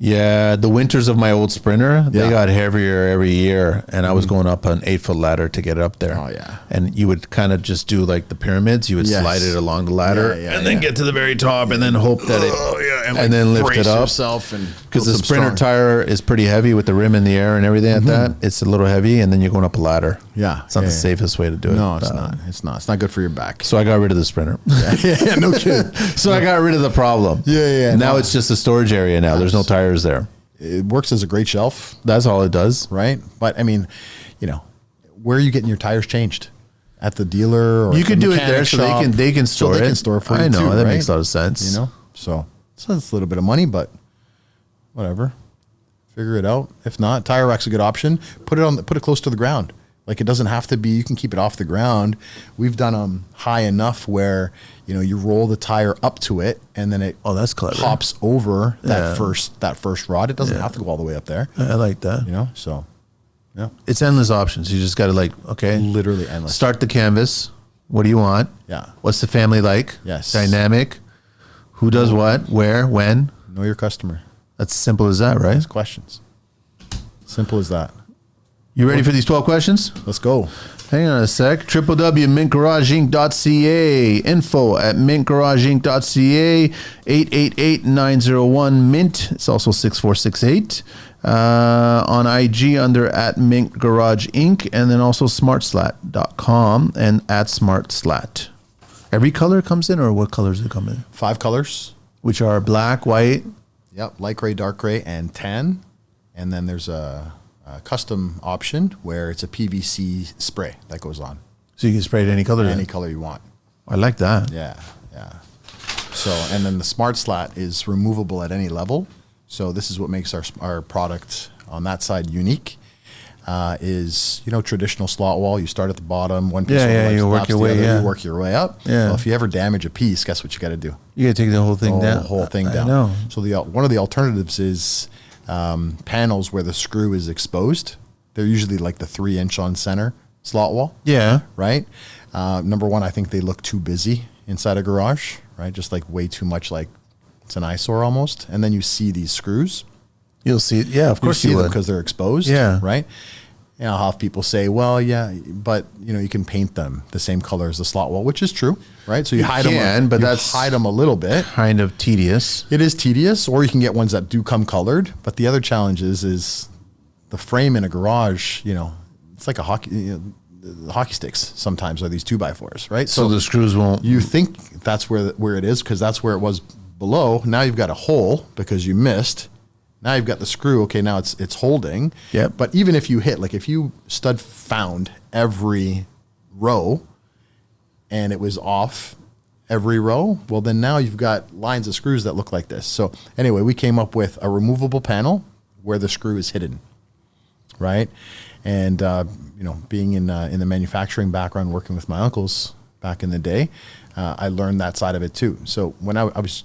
yeah, the winters of my old Sprinter, they Yeah. got heavier every year. And I was going up an 8-foot ladder to get it up there. Oh, yeah. And you would kind of just do like the pyramids. You would Yes. slide it along the ladder Yeah, yeah, and then yeah. get to the very top and then hope that it, And then lift brace it up. yourself and Because build the some Sprinter strong- tire is pretty heavy with the rim in the air and everything like that. It's a little heavy, and then you're going up a ladder. Yeah, It's not yeah, the yeah. safest way to do it. No, it's not. It's not. It's not good for your back. So I got rid of the Sprinter. yeah, no kidding. So I got rid of the problem. Yeah. Now No. it's just a storage area now. There's no tires there. It works as a great shelf, That's all it does. right? But I mean, where are you getting your tires changed? At the dealer, or You at could the do it mechanic there so shop? they can store so it. They can store it for you I know, too, that right? makes a lot of sense. So it's a little bit of money, but whatever. Figure it out. If not, tire rack's a good option. Put it close to the ground. Like, it doesn't have to be. You can keep it off the ground. We've done them high enough where you roll the tire up to it, and then it that's clever. hops over Yeah. that first rod. It doesn't have to go all the way up there. I like that. So yeah, It's endless options. You just got to okay, literally endless. start the canvas. What do you want? Yeah. What's the family like? Yes. Dynamic. Who does what? Where? When? Know your customer. That's simple as that, right? Ask questions. Simple as that. You ready for these 12 questions? Let's go. Hang on a sec. www.mintgarageinc.ca. info@mintgarageinc.ca. 888-901-MINT. It's also 6468. On IG under @mintgarageinc. And then also smartslat.com and @smartslat. Every color comes in, or what colors do they come in? 5 colors. Which are black, white. Yep. Light gray, dark gray, and tan. And then there's a custom option where it's a PVC spray that goes on. So you can spray it any color. Any then. color you want. I like that. Yeah. So, and then the Smart Slat is removable at any level. So this is what makes our product on that side unique. Is traditional slot wall. You start at the bottom, one piece Yeah, overlaps you work the your way, other, yeah. you work your way up. Yeah. Well, if you ever damage a piece, guess what you got to do? You got to take the whole thing down. The whole thing I down. know. So one of the alternatives is panels where the screw is exposed. They're usually like the 3-inch on center slot wall, Yeah. right? Number one, I think they look too busy inside a garage, right? Just like way too much, like it's an eyesore almost. And then you see these screws. You'll see it. Yeah, of course you would. Because they're exposed, Yeah. right? I'll have people say, well, yeah, but you can paint them the same color as the slot wall, which is true, right? So you hide them, but you that's hide them a little bit. kind of tedious. It is tedious, or you can get ones that do come colored. But the other challenge is the frame in a garage. It's like a hockey. The hockey sticks sometimes are these 2x4s, right? So the screws won't. You think that's where it is because that's where it was below. Now you've got a hole because you missed. Now you've got the screw. Okay, now it's holding. Yep. But even if you hit, like if you stud found every row and it was off every row, well then now you've got lines of screws that look like this. So anyway, we came up with a removable panel where the screw is hidden, right? And being in the manufacturing background, working with my uncles back in the day, I learned that side of it too. So when I was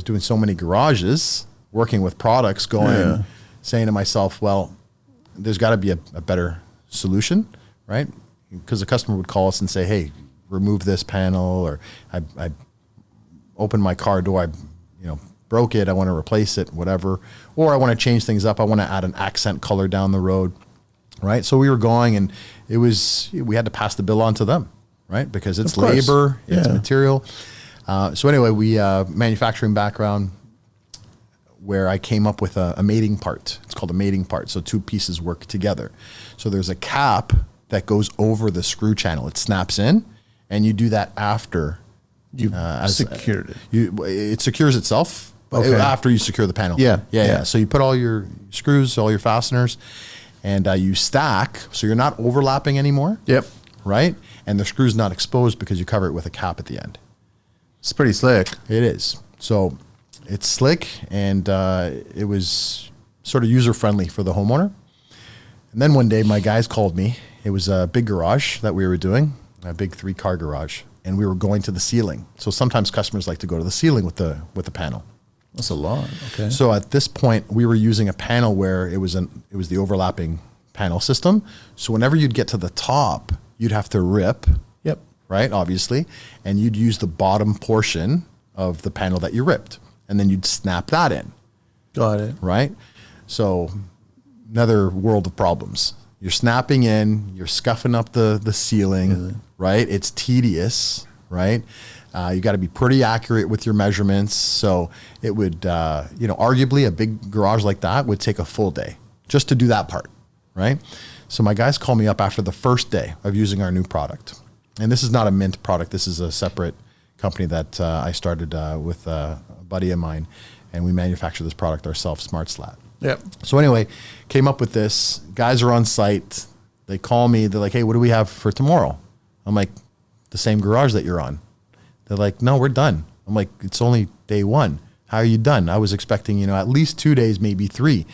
doing so many garages, working with products, saying to myself, well, there's got to be a better solution, right? Because the customer would call us and say, hey, remove this panel, or I opened my car door, I broke it, I want to replace it, whatever, or I want to change things up, I want to add an accent color down the road, right? So we were going, and we had to pass the bill on to them, right? Because it's Of course. labor, it's Yeah. material. So anyway, we manufacturing background, where I came up with a mating part. It's called a mating part. So 2 pieces work together. So there's a cap that goes over the screw channel. It snaps in, and you do that after You secured it. it secures itself after you secure the panel. Yeah. So you put all your screws, all your fasteners, and you stack, so you're not overlapping anymore. Yep. Right? And the screw's not exposed because you cover it with a cap at the end. It's pretty slick. It is. So it's slick, and it was sort of user-friendly for the homeowner. And then one day my guys called me. It was a big garage that we were doing, a big 3-car garage, and we were going to the ceiling. So sometimes customers like to go to the ceiling with the panel. That's a lot. Okay. So at this point, we were using a panel where it was the overlapping panel system. So whenever you'd get to the top, you'd have to rip. Yep. Right, obviously, and you'd use the bottom portion of the panel that you ripped, and then you'd snap that in. Got it. Right? So another world of problems. You're snapping in, you're scuffing up the ceiling, right? It's tedious, right? You got to be pretty accurate with your measurements. So it would, arguably a big garage like that would take a full day just to do that part, right? So my guys call me up after the first day of using our new product. And this is not a Mint product. This is a separate company that I started with a buddy of mine, and we manufacture this product ourselves, Smart Slat. Yep. So anyway, came up with this. Guys are on site. They call me. They're like, hey, what do we have for tomorrow? I'm like, the same garage that you're on. They're like, no, we're done. I'm like, it's only day one. How are you done? I was expecting, at least 2 days, maybe 3.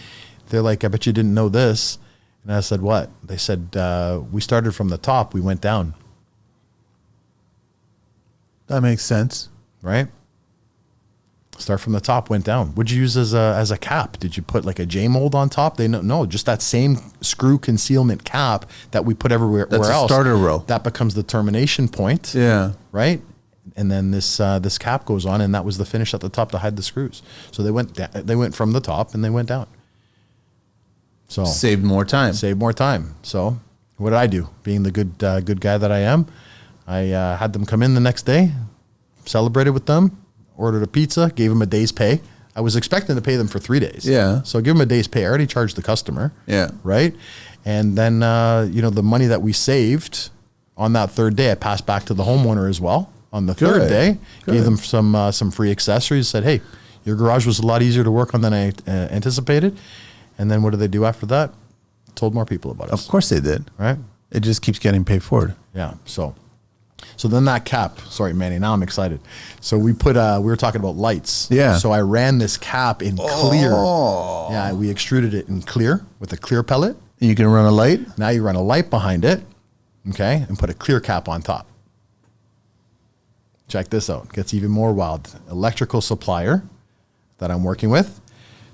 They're like, I bet you didn't know this. And I said, what? They said, we started from the top. We went down. That makes sense. Right? Start from the top, went down. What'd you use as a cap? Did you put like a J mold on top? No, just that same screw concealment cap that we put everywhere That's else. a starter row. That becomes the termination point. Yeah. Right? And then this cap goes on, and that was the finish at the top to hide the screws. So they went from the top and they went down. So Saved more time. Save more time. So what did I do? Being the good guy that I am, I had them come in the next day, celebrated with them, ordered a pizza, gave them a day's pay. I was expecting to pay them for 3 days. Yeah. So give them a day's pay. I already charged the customer. Yeah. Right. And then, the money that we saved on that third day, I passed back to the homeowner as well. On the third day, gave them some free accessories, said, hey, your garage was a lot easier to work on than I anticipated. And then what did they do after that? Told more people about us. Of course they did. Right. It just keeps getting paid forward. Yeah. So then that cap, sorry, Manny, now I'm excited. So we were talking about lights. Yeah. So I ran this cap in clear. Oh. Yeah, we extruded it in clear with a clear pellet. You can run a light. Now you run a light behind it, okay, and put a clear cap on top. Check this out. Gets even more wild. Electrical supplier that I'm working with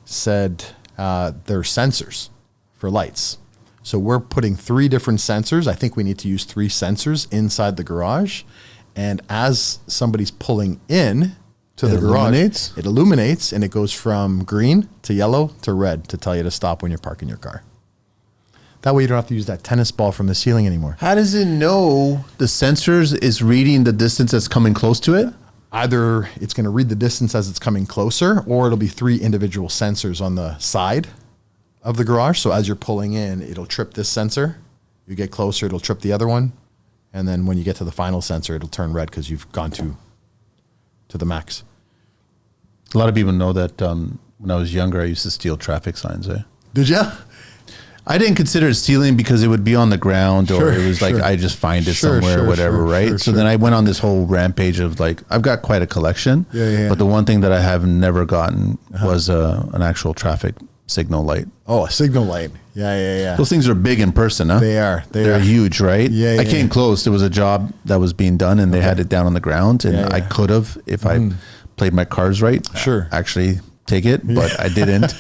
said they're sensors for lights. So we're putting 3 different sensors. I think we need to use 3 sensors inside the garage. And as somebody's pulling in to the garage, it illuminates, and it goes from green to yellow to red to tell you to stop when you're parking your car. That way you don't have to use that tennis ball from the ceiling anymore. How does it know the sensors is reading the distance that's coming close to it? Either it's going to read the distance as it's coming closer, or it'll be 3 individual sensors on the side of the garage. So as you're pulling in, it'll trip this sensor. You get closer, it'll trip the other one. And then when you get to the final sensor, it'll turn red because you've gone to the max. A lot of people know that when I was younger, I used to steal traffic signs. Did you? I didn't consider it stealing because it would be on the ground, or it was like I just find it somewhere or whatever, right? So then I went on this whole rampage of like, I've got quite a collection, but the one thing that I have never gotten was an actual traffic signal light. Oh, a signal light. Yeah. Those things are big in person, huh? They are. They're huge, right? Yeah. I came close. There was a job that was being done, and they had it down on the ground, and I could have, if I played my cards right, actually take it, but I didn't.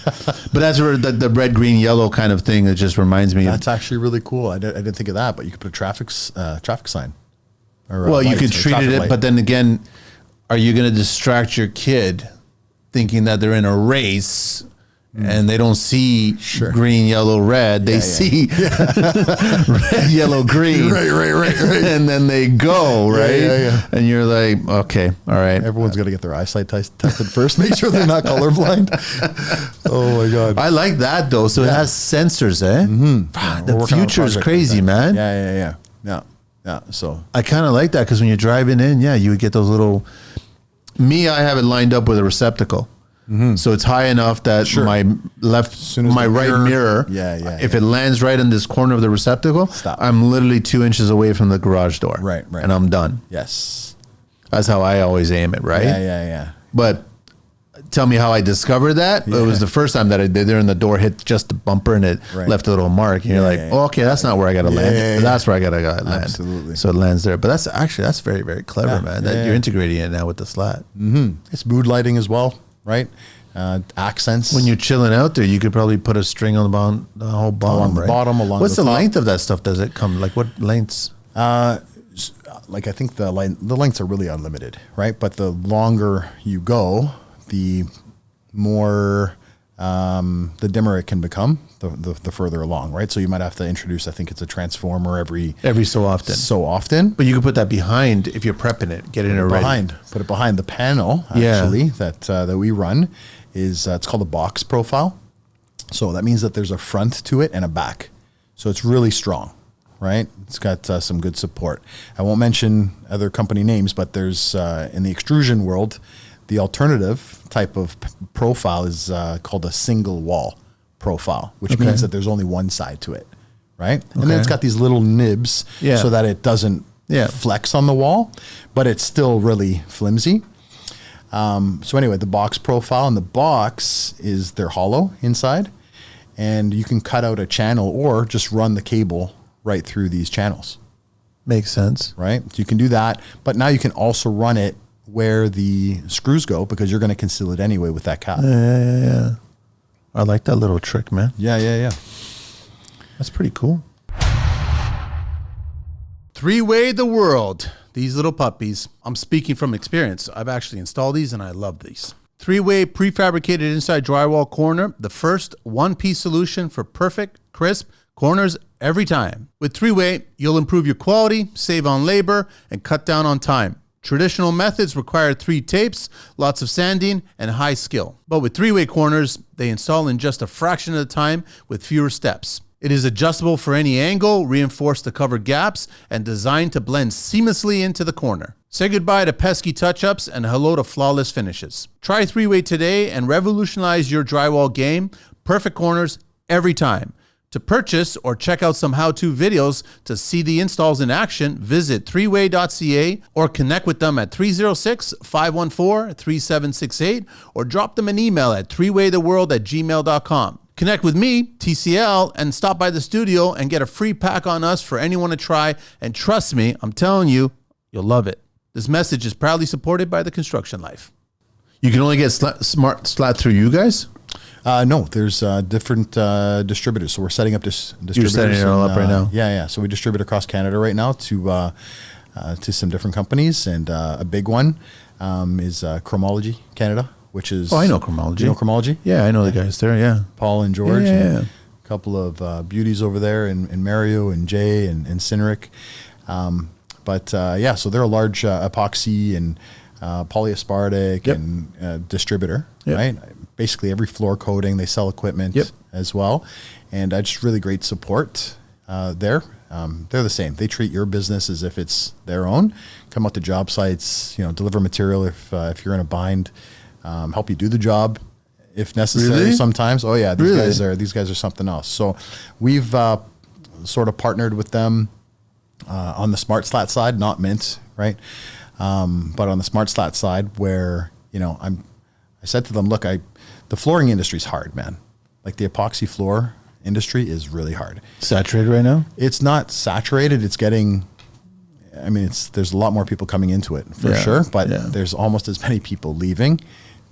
But as for the red, green, yellow kind of thing, it just reminds me. That's actually really cool. I didn't think of that, but you could put a traffic sign. Or well, you could treat it, but then again, are you going to distract your kid thinking that they're in a race and they don't see green, yellow, red? They see red, yellow, green. Right. And then they go, right? Yeah. And you're like, okay, all right. Everyone's got to get their eyesight tested first. Make sure they're not colorblind. Oh, my God. I like that, though. So it has sensors, eh? The future is crazy, man. Yeah. Yeah. So I kind of like that because when you're driving in, you would get those little. Me, I have it lined up with a receptacle. So it's high enough that my right mirror, if it lands right in this corner of the receptacle, I'm literally 2 inches away from the garage door. Right. And I'm done. Yes. That's how I always aim it, right? Yeah. But tell me how I discovered that. It was the first time that I did there and the door hit just the bumper and it left a little mark. And you're like, oh, okay, that's not where I got to land. That's where I got to land. Absolutely. So it lands there. But that's very, very clever, man. That you're integrating it now with the Slat. It's mood lighting as well, right? Accents. When you're chilling out there, you could probably put a string on the whole bottom, along the bottom, along What's the the top. length of that stuff? Does it come? Like what lengths? Like I think the lengths are really unlimited, right? But the longer you go, the more the dimmer it can become, the further along, right? So you might have to introduce, I think it's a transformer every so often. So often. But you can put that behind if you're prepping it, getting it ready. Put it behind the panel, actually, that we run is, it's called a box profile. So that means that there's a front to it and a back. So it's really strong, right? It's got some good support. I won't mention other company names, but there's, in the extrusion world, the alternative type of profile is called a single wall profile, which means that there's only one side to it, right? And then it's got these little nibs so that it doesn't flex on the wall, but it's still really flimsy. So anyway, the box profile, and the box is they're hollow inside, and you can cut out a channel or just run the cable right through these channels. Makes sense. Right? So you can do that, but now you can also run it where the screws go because you're going to conceal it anyway with that cap. Yeah. I like that little trick, man. Yeah. That's pretty cool. Three-way the world. These little puppies. I'm speaking from experience. I've actually installed these and I love these. Three-way prefabricated inside drywall corner. The first one-piece solution for perfect, crisp corners every time. With three-way, you'll improve your quality, save on labor, and cut down on time. Traditional methods require 3 tapes, lots of sanding, and high skill. But with three-way corners, they install in just a fraction of the time with fewer steps. It is adjustable for any angle, reinforced to cover gaps, and designed to blend seamlessly into the corner. Say goodbye to pesky touch-ups and hello to flawless finishes. Try three-way today and revolutionize your drywall game. Perfect corners every time. To purchase or check out some how-to videos to see the installs in action, visit threeway.ca or connect with them at 306-514-3768 or drop them an email at threewaytheworld@gmail.com. Connect with me, TCL, and stop by the studio and get a free pack on us for anyone to try. And trust me, I'm telling you, you'll love it. This message is proudly supported by the Construction Life. You can only get Smart Slat through you guys? No, there's different distributors. So we're setting up distributors. You're setting it all up right now? Yeah. So we distribute across Canada right now to some different companies. And a big one is Chromology Canada, which is... Oh, I know Chromology. You know Chromology? Yeah, I know the guys there, yeah. Paul and George. Yeah. And a couple of beauties over there, and Mario and Jay and Cineric. So they're a large epoxy and polyaspartic and distributor, right? Basically every floor coating, they sell equipment as well. And just really great support there. They're the same. They treat your business as if it's their own. Come out to job sites, deliver material if you're in a bind, help you do the job if necessary sometimes. Oh yeah, these guys are something else. So we've sort of partnered with them on the Smart Slat side, not Mint, right? But on the Smart Slat side where, I said to them, look, the flooring industry is hard, man. Like the epoxy floor industry is really hard. Saturated right now? It's not saturated. It's getting, there's a lot more people coming into it for sure, but there's almost as many people leaving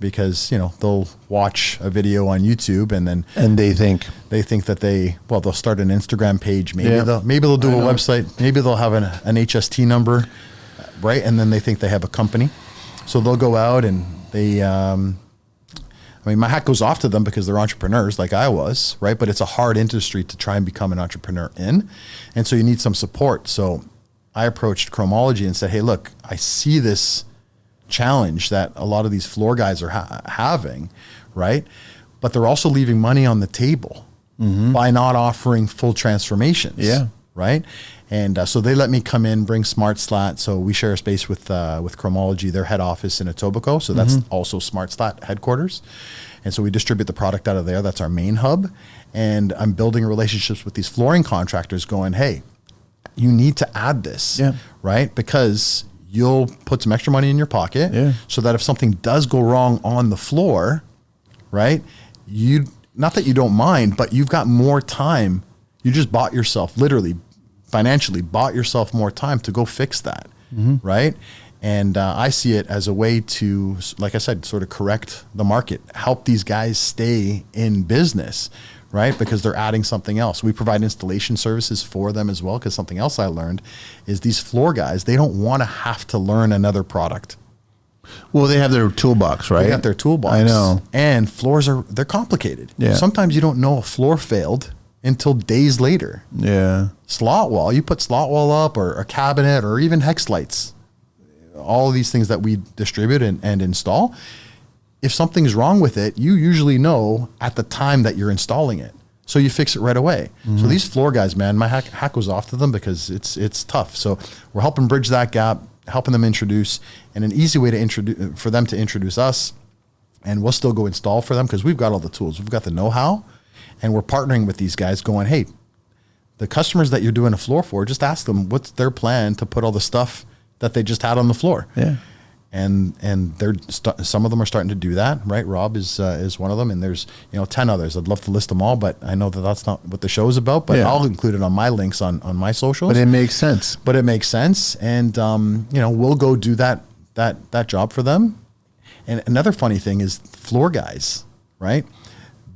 because, they'll watch a video on YouTube and they think that they'll start an Instagram page. Maybe they'll do a website. Maybe they'll have an HST number, right? And then they think they have a company. So they'll go out and they, my hat goes off to them because they're entrepreneurs like I was, right? But it's a hard industry to try and become an entrepreneur in. And so you need some support. So I approached Chromology and said, hey, look, I see this challenge that a lot of these floor guys are having, right? But they're also leaving money on the table by not offering full transformations. right? And so they let me come in, bring Smart Slat. So we share a space with Chromology, their head office in Etobicoke. So that's also Smart Slat headquarters. And so we distribute the product out of there. That's our main hub. And I'm building relationships with these flooring contractors going, hey, you need to add this, right? Because you'll put some extra money in your pocket so that if something does go wrong on the floor, right? Not that you don't mind, but you've got more time. You just bought yourself, literally, financially bought yourself more time to go fix that, right? And I see it as a way to, like I said, sort of correct the market, help these guys stay in business, right? Because they're adding something else. We provide installation services for them as well, because something else I learned is these floor guys, they don't want to have to learn another product. Well, they have their toolbox, right? They got their toolbox. I know. And floors they're complicated. Yeah. Sometimes you don't know a floor failed until days later. Yeah. Slot wall, you put slot wall up or a cabinet or even hex lights. All of these things that we distribute and install. If something's wrong with it, you usually know at the time that you're installing it. So you fix it right away. So these floor guys, man, my hat goes off to them because it's tough. So we're helping bridge that gap, helping them introduce, and an easy way to introduce for them to introduce us, and we'll still go install for them because we've got all the tools, we've got the know-how, and we're partnering with these guys going, hey, the customers that you're doing a floor for, just ask them what's their plan to put all the stuff that they just had on the floor. Yeah. And they're some of them are starting to do that, right? Rob is one of them, and there's 10 others. I'd love to list them all, but I know that that's not what the show is about. But I'll include it on my links on my socials. But it makes sense. And we'll go do that job for them. And another funny thing is floor guys, right?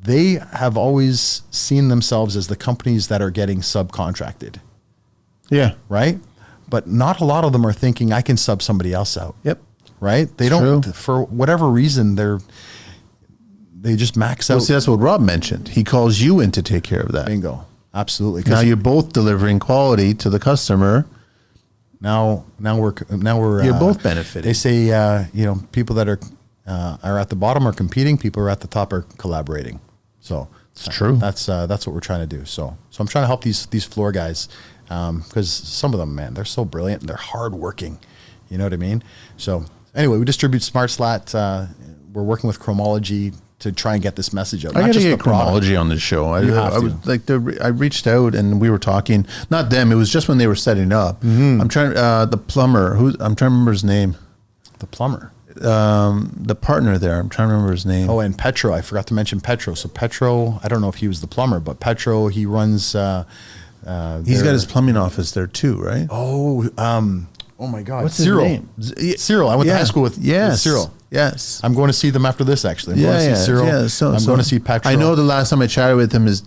They have always seen themselves as the companies that are getting subcontracted. Yeah. Right? But not a lot of them are thinking I can sub somebody else out. Yep. Right? They don't, for whatever reason, they just max out. Well, see, that's what Rob mentioned. He calls you in to take care of that. Bingo. Absolutely. Now you're both delivering quality to the customer. Now we're You're both benefiting. They say, people that are at the bottom are competing. People who are at the top are collaborating. So it's true. That's what we're trying to do. So I'm trying to help these floor guys, because some of them, man, they're so brilliant and they're hardworking. You know what I mean? So anyway, we distribute Smart Slat. We're working with Chromology to try and get this message out. I got to get Chromology on this show. I reached out and we were talking. Not them. It was just when they were setting up. I'm trying. The plumber. I'm trying to remember his name. The plumber. The partner there. I'm trying to remember his name. Oh, and Petro. I forgot to mention Petro. So Petro, I don't know if he was the plumber, but Petro, he runs. He's got his plumbing office there too, right? Oh my God. What's Cyril. his name? Cyril. I went to high school with Cyril. Yes. I'm going to see them after this, actually. I'm going to see Cyril. I'm going to see Petro. I know the last time I chatted with him, his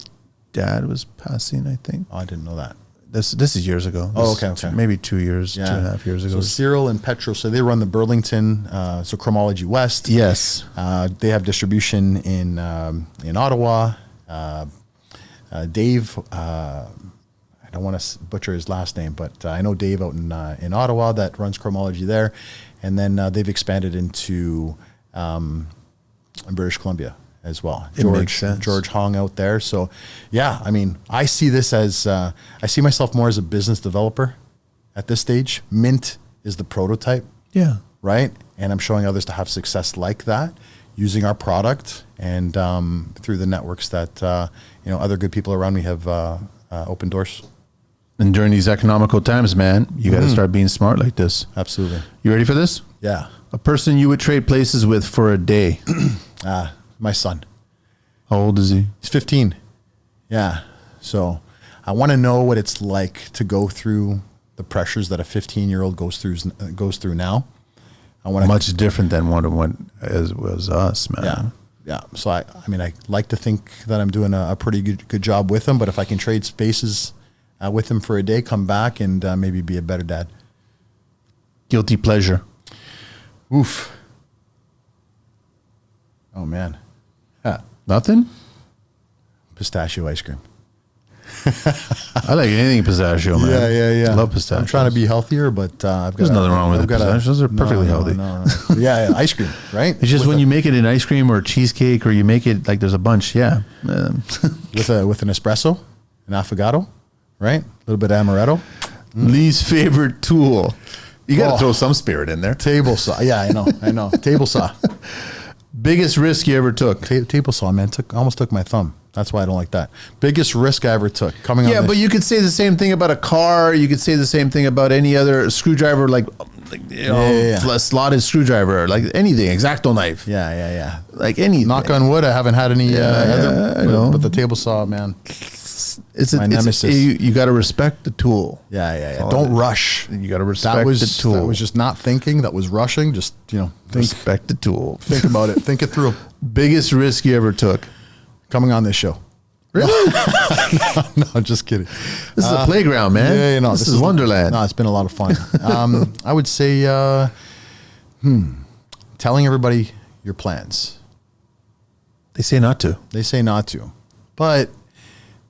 dad was passing, I think. Oh, I didn't know that. This is years ago. Okay. Maybe 2 years, 2.5 years ago. So Cyril and Petro, so they run the Burlington, so Chromology West. Yes. They have distribution in Ottawa. Dave, I don't want to butcher his last name, but I know Dave out in Ottawa that runs Chromology there. And then they've expanded into British Columbia as well. It makes sense. George Hong out there. So, yeah, I mean, I see this as, I see myself more as a business developer at this stage. Mint is the prototype. Yeah. Right? And I'm showing others to have success like that using our product and through the networks that, other good people around me have opened doors. And during these economical times, man, you got to start being smart like this. Absolutely. You ready for this? Yeah. A person you would trade places with for a day. My son. How old is he? He's 15. Yeah. So I want to know what it's like to go through the pressures that a 15-year-old goes through now. I want much different than what was us, man. Yeah. Yeah. So I like to think that I'm doing a pretty good job with him, but if I can trade spaces with him for a day, come back and maybe be a better dad. Guilty pleasure. Oof. Oh man. Nothing? Pistachio ice cream. I like anything pistachio, man. Yeah. I love pistachio. I'm trying to be healthier, but there's nothing wrong with pistachios. Those are perfectly healthy. No. Yeah, ice cream, right? It's just when you make it in ice cream or cheesecake, or you make it like there's a bunch. Yeah. With an espresso, an affogato, right? A little bit of amaretto. Least favorite tool. You got to Oh. throw some spirit in there. Table saw. Yeah, I know. Table saw. Biggest risk you ever took? Table saw, man. Almost took my thumb. That's why I don't like that. Biggest risk I ever took. Coming on Yeah, this. but you could say the same thing about a car. You could say the same thing about any other screwdriver, like a slotted screwdriver, like anything, X-Acto knife. Yeah. Like anything. Knock on wood, I haven't had any I know. but the table saw, man. It's my nemesis. You got to respect the tool. Yeah. all Don't it is. rush. You got to respect the tool. That was just not thinking. That was rushing. Just, respect the tool. think about it. Think it through. Biggest risk you ever took? Coming on this show. Really? No, just kidding. This is a playground, man. Yeah, no, this is Wonderland. No, it's been a lot of fun. I would say, telling everybody your plans. They say not to. They say not to, but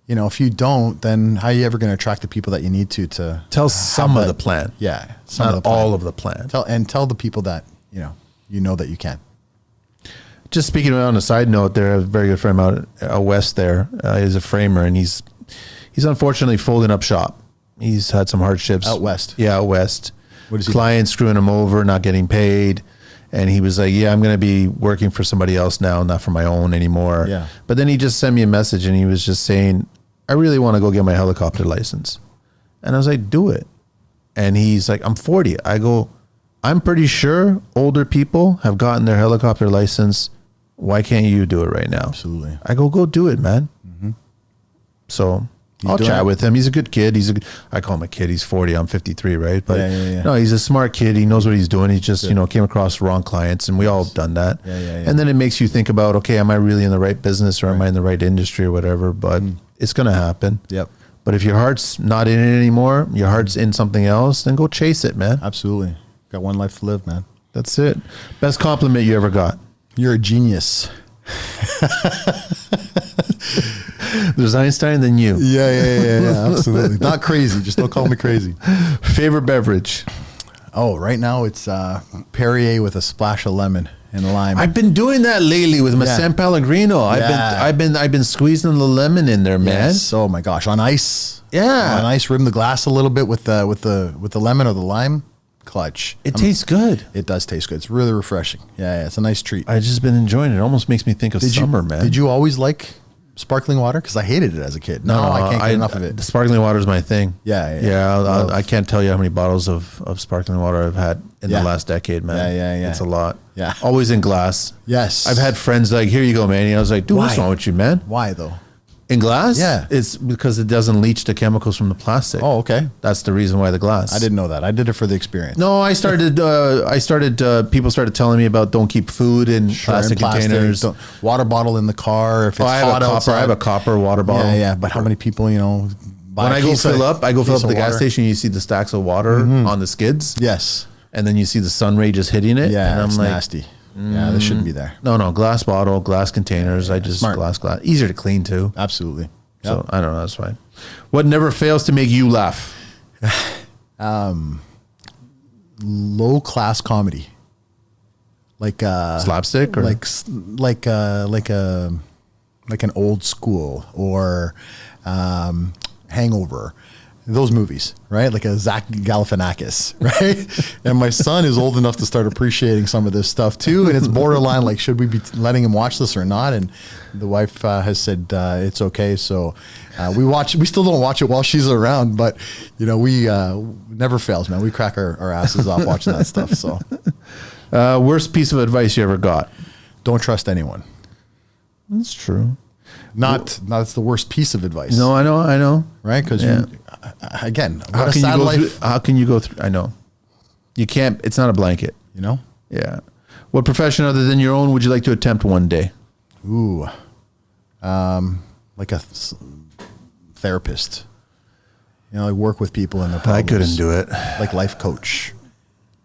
if you don't, then how are you ever going to attract the people that you need to Tell some have of that- the plan. Yeah, Not all of the plan. Tell the people that you know that you can. Just speaking on a side note, there, a very good friend out west there is a framer, and he's unfortunately folding up shop. He's had some hardships. Out west? Yeah, out west. What is he Clients screwing him over, not getting paid. And he was like, yeah, I'm going to be working for somebody else now, not for my own anymore. Yeah. But then he just sent me a message, and he was just saying, I really want to go get my helicopter license. And I was like, do it. And he's like, I'm 40. I go, I'm pretty sure older people have gotten their helicopter license. Why can't you do it right now? Absolutely. I go do it, man. So I'll doing chat it. with him. He's a good kid. I call him a kid. He's 40. I'm 53, right? But Yeah. no, he's a smart kid. He knows what he's doing. He just, came across the wrong clients, and we all have done that. Yeah. And then it makes you think about, okay, am I really in the right business, or am I in the right industry or whatever? But it's going to happen. Yep. But if your heart's not in it anymore, your heart's in something else, then go chase it, man. Absolutely. Got one life to live, man. That's it. Best compliment you ever got? You're a genius. There's Einstein, then you. Yeah, absolutely. Not crazy. Just don't call me crazy. Favorite beverage? Oh, right now it's Perrier with a splash of lemon and lime. I've been doing that lately with my Yeah. San Pellegrino. Yeah. I've been squeezing the lemon in there, man. Yes. Oh my gosh, on ice. Yeah. On ice, rim the glass a little bit with the lemon or the lime. Clutch. It tastes good. It does taste good. It's really refreshing. Yeah, it's a nice treat. I just been enjoying it. It almost makes me think of summer, man. Did you always like sparkling water? Because I hated it as a kid. No, I can't get enough of it. The sparkling water is my thing. Yeah. I can't tell you how many bottles of sparkling water I've had in the last decade, man. Yeah. It's a lot. Yeah. Always in glass. Yes. I've had friends like, here you go, man. And I was like, dude, what's Why? wrong with you, man? Why though? In glass? Yeah. It's because it doesn't leach the chemicals from the plastic. Oh, okay. That's the reason why the glass. I didn't know that. I did it for the experience. No, people started telling me about don't keep food in plastic containers. Don't- water bottle in the car if it's I have hot a copper. outside. I have a copper water bottle. Yeah. But how many people, buy When a I go case fill of- up, at case the of gas water? station. You see the stacks of water on the skids. Yes. And then you see the sun ray just hitting it. Yeah, and I'm it's like, nasty. Yeah, this shouldn't be there. No, glass bottle, glass containers. I just smart. glass. Easier to clean too. Absolutely. So I don't know. That's fine. What never fails to make you laugh? Low class comedy. Like Slapstick or like an old school or Hangover, those movies, right? Like a Zach Galifianakis, right? And my son is old enough to start appreciating some of this stuff too, and it's borderline like, should we be letting him watch this or not? And the wife has said it's okay, so we still don't watch it while she's around, but we never fails, man. We crack our asses off watching that stuff. So worst piece of advice you ever got? don't trust anyone. That's true. Not it's the worst piece of advice. No, I know. Right? Because again, what a sad life. How can you go through? I know. You can't. It's not a blanket. Yeah. What profession other than your own would you like to attempt one day? Ooh, like a therapist. Like work with people in their problems. I couldn't do it. Like life coach.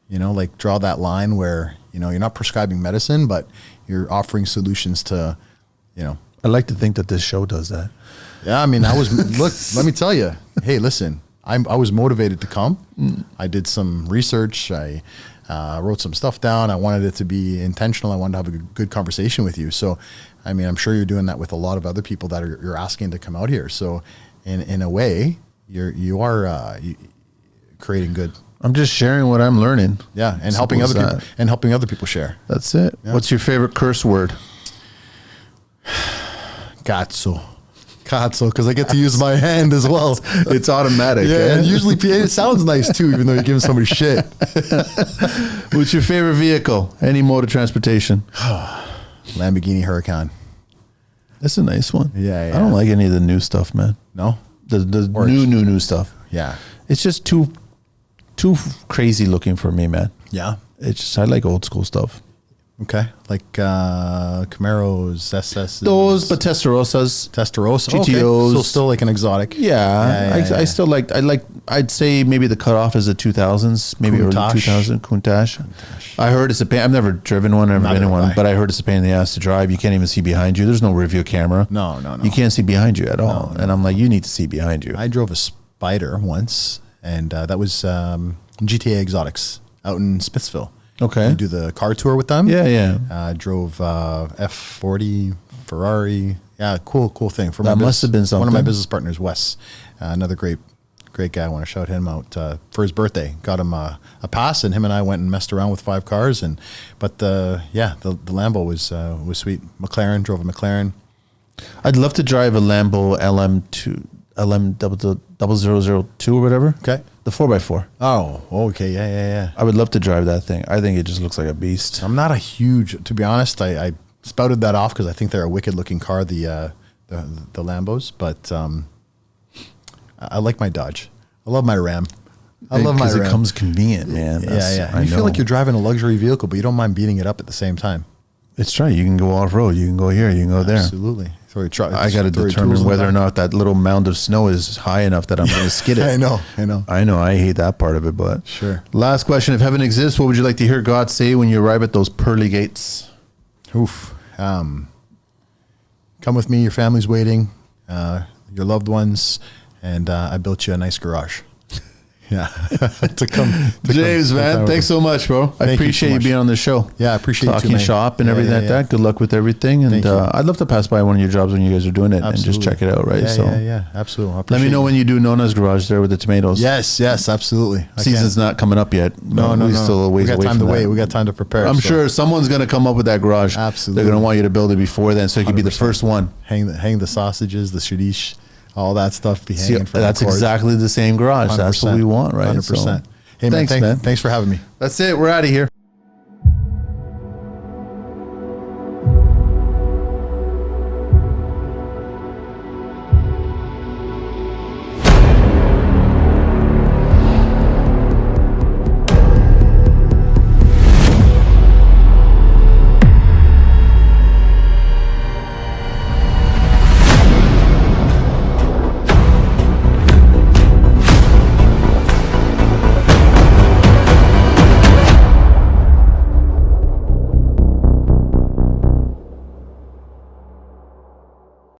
Like draw that line where you're not prescribing medicine, but you're offering solutions to, I like to think that this show does that. Yeah, I mean, look, let me tell you. Hey, listen, I was motivated to come. I did some research. I wrote some stuff down. I wanted it to be intentional. I wanted to have a good conversation with you. So, I mean, I'm sure you're doing that with a lot of other people that you're asking to come out here. So, in a way, you are creating good. I'm just sharing what I'm learning. Yeah, and Simple helping other people share. That's it. Yeah. What's your favorite curse word? Cazzo, because I get to use my hand as well. It's automatic. Yeah, and usually it sounds nice too, even though you're giving somebody shit. What's your favorite vehicle? Any mode of transportation? Lamborghini Huracan. That's a nice one. Yeah, yeah. I don't like any of the new stuff, man. No? The new stuff. Yeah. It's just too crazy looking for me, man. Yeah. It's just, I like old school stuff. Okay. Like Camaros, SS. Those, but Testarossas. Testarossa. GTOs. Okay. So still like an exotic. Yeah. I still like, I'd say maybe the cutoff is the 2000s, maybe early 2000s, Countach. I heard it's a pain. I've never driven one, never been in one, but I heard it's a pain in the ass to drive. You can't even see behind you. There's no rear view camera. No. You can't see behind you at all. No. And I'm like, you need to see behind you. I drove a Spider once, and that was GTA Exotics out in Smithsville. Okay. You do the car tour with them. Yeah. Drove F40 Ferrari. Yeah, cool thing. That must have been something. One of my business partners, Wes, another great guy. I want to shout him out for his birthday. Got him a pass, and him and I went and messed around with 5 cars. But the Lambo was sweet. McLaren, drove a McLaren. I'd love to drive a Lambo LM0002 or whatever. Okay. The 4x4. Oh, okay. Yeah. I would love to drive that thing. I think it just looks like a beast. I'm not a huge, to be honest, I spouted that off because I think they're a wicked looking car, the Lambos, but I like my Dodge. I love my Ram. I love my Ram. Because it comes convenient, man. Yeah. You feel like you're driving a luxury vehicle, but you don't mind beating it up at the same time. It's right. You can go off-road. You can go here. You can go there. Absolutely. I got to determine whether or not that little mound of snow is high enough that I'm going to skid it. I know. I hate that part of it, but sure. Last question. If heaven exists, what would you like to hear God say when you arrive at those pearly gates? Oof. Come with me. Your family's waiting. Your loved ones. And I built you a nice garage. Yeah. James, man, thanks so much, bro. I appreciate you being on the show. Yeah, I appreciate talking you, shop and everything like that. Good luck with everything. And I'd love to pass by one of your jobs when you guys are doing it and just check it out, right? Yeah, absolutely. Let me know when you do Nona's garage there with the tomatoes. Yes, absolutely. Season's not coming up yet. No. We still a ways away from that. We got time to wait. We got time to prepare. I'm sure someone's going to come up with that garage. Absolutely. They're going to want you to build it before then, so you could be the first one. Hang the sausages, the shadish. All that stuff be hanging from that's exactly the same garage. 100%. That's what we want, right? 100%. Hey, man, thanks for having me. That's it. We're out of here.